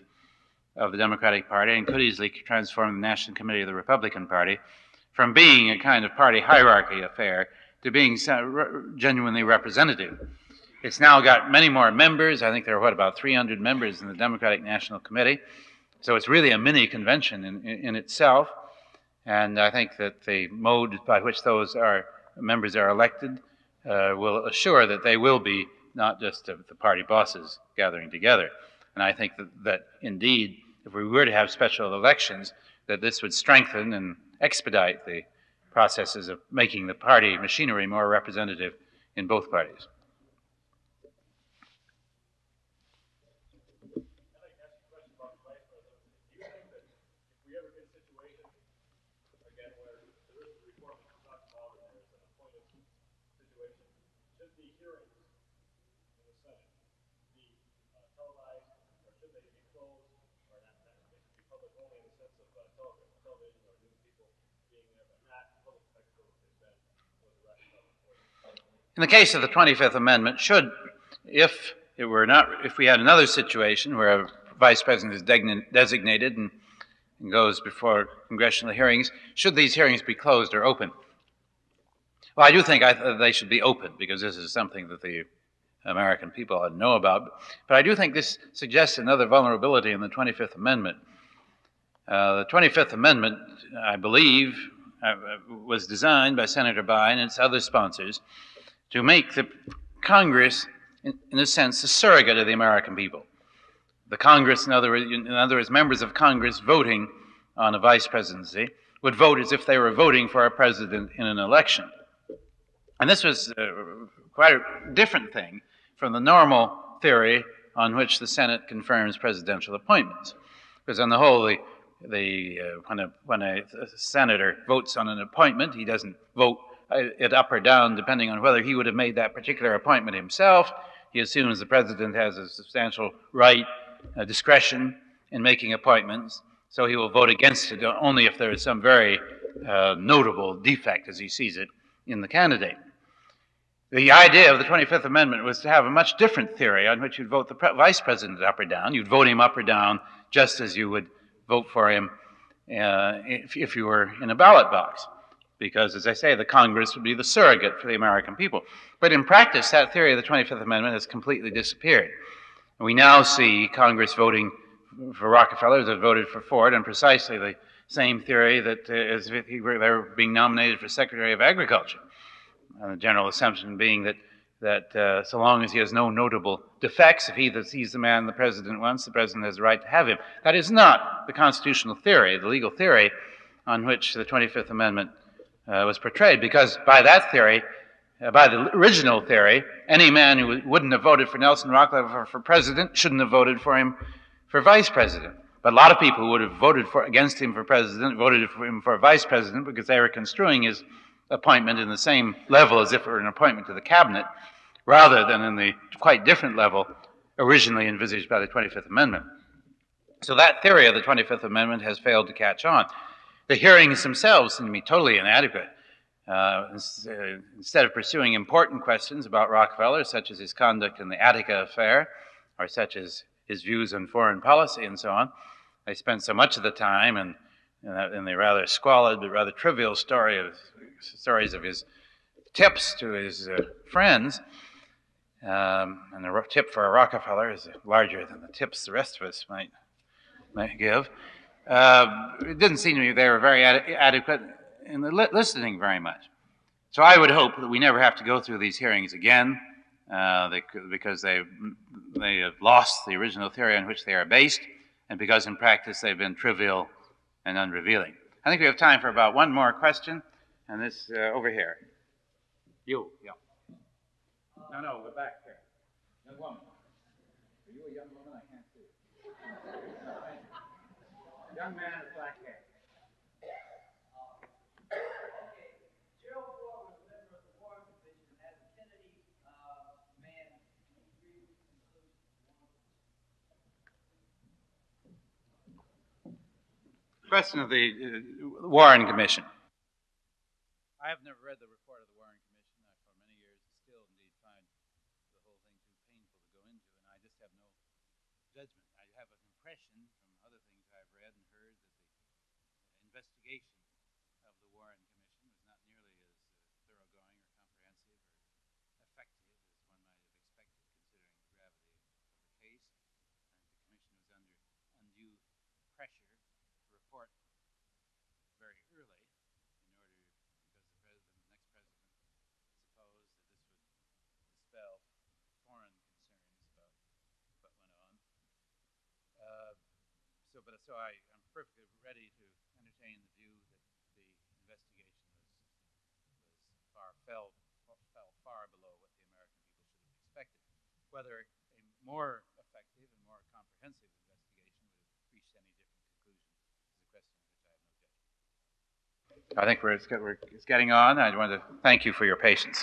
B: of the Democratic Party and could easily transform the National Committee of the Republican Party from being a kind of party hierarchy affair to being genuinely representative. It's now got many more members. I think there are, about 300 members in the Democratic National Committee. So it's really a mini convention in itself. And I think that the mode by which those members are elected will assure that they will be not just the party bosses gathering together. And I think that indeed, if we were to have special elections, that this would strengthen and expedite the processes of making the party machinery more representative in both parties. In the case of the 25th Amendment, if we had another situation where a vice president is designated and goes before congressional hearings, should these hearings be closed or open? Well, I do think they should be open, because this is something that the American people ought to know about. But I do think this suggests another vulnerability in the 25th Amendment. The 25th Amendment, I believe, was designed by Senator Bayh and its other sponsors to make the Congress, in a sense, a surrogate of the American people. The Congress, in other words, members of Congress voting on a vice presidency would vote as if they were voting for a president in an election. And this was quite a different thing from the normal theory on which the Senate confirms presidential appointments. Because on the whole, when a senator votes on an appointment, he doesn't vote it up or down depending on whether he would have made that particular appointment himself. He assumes the president has a substantial right, discretion in making appointments, so he will vote against it only if there is some very notable defect, as he sees it, in the candidate. The idea of the 25th Amendment was to have a much different theory on which you'd vote the vice president up or down. You'd vote him up or down just as you would vote for him if you were in a ballot box. Because, as I say, the Congress would be the surrogate for the American people. But in practice, that theory of the 25th Amendment has completely disappeared. And we now see Congress voting for Rockefeller as it voted for Ford, and precisely the same theory that as if they were being nominated for Secretary of Agriculture. the general assumption being that so long as he has no notable defects, if he sees the man the president wants, the president has the right to have him. That is not the constitutional theory, the legal theory on which the 25th Amendment was portrayed, because by that theory, by the original theory, any man who wouldn't have voted for Nelson Rockefeller for president shouldn't have voted for him for vice president. But a lot of people who would have voted against him for president voted for him for vice president because they were construing his appointment in the same level as if it were an appointment to the cabinet, rather than in the quite different level originally envisaged by the 25th Amendment. So that theory of the 25th Amendment has failed to catch on. The hearings themselves seem to be totally inadequate. Instead of pursuing important questions about Rockefeller, such as his conduct in the Attica affair, or such as his views on foreign policy and so on, they spent so much of the time in the rather squalid but rather trivial stories of his tips to his friends. And the tip for a Rockefeller is larger than the tips the rest of us might give. It didn't seem to me they were very adequate in the listening very much. So I would hope that we never have to go through these hearings again, because they have lost the original theory on which they are based, and because in practice they've been trivial and unrevealing. I think we have time for about one more question, and this over here. You, yeah. No, we're back here. Young woman. Are you a young woman? I can't see. Young man with black hair. Question of the Warren Commission. I have never read the report of the Warren Commission. I, for many years, still indeed find the whole thing too painful to go into, and I just have no judgment. I have an impression from other things I've read and heard that the investigation of the Warren Commission was not nearly as thoroughgoing or comprehensive or effective as one might have expected, considering the gravity of the case. And the Commission was under undue pressure to report very early in order, because the next president supposed that this would dispel foreign concerns about what went on. So I'm perfectly ready to entertain the view that the investigation fell far below what the American people should have expected. Whether a more effective and more comprehensive investigation would have reached any different conclusion is a question of which I have no judgment. I think it's getting on. I want to thank you for your patience.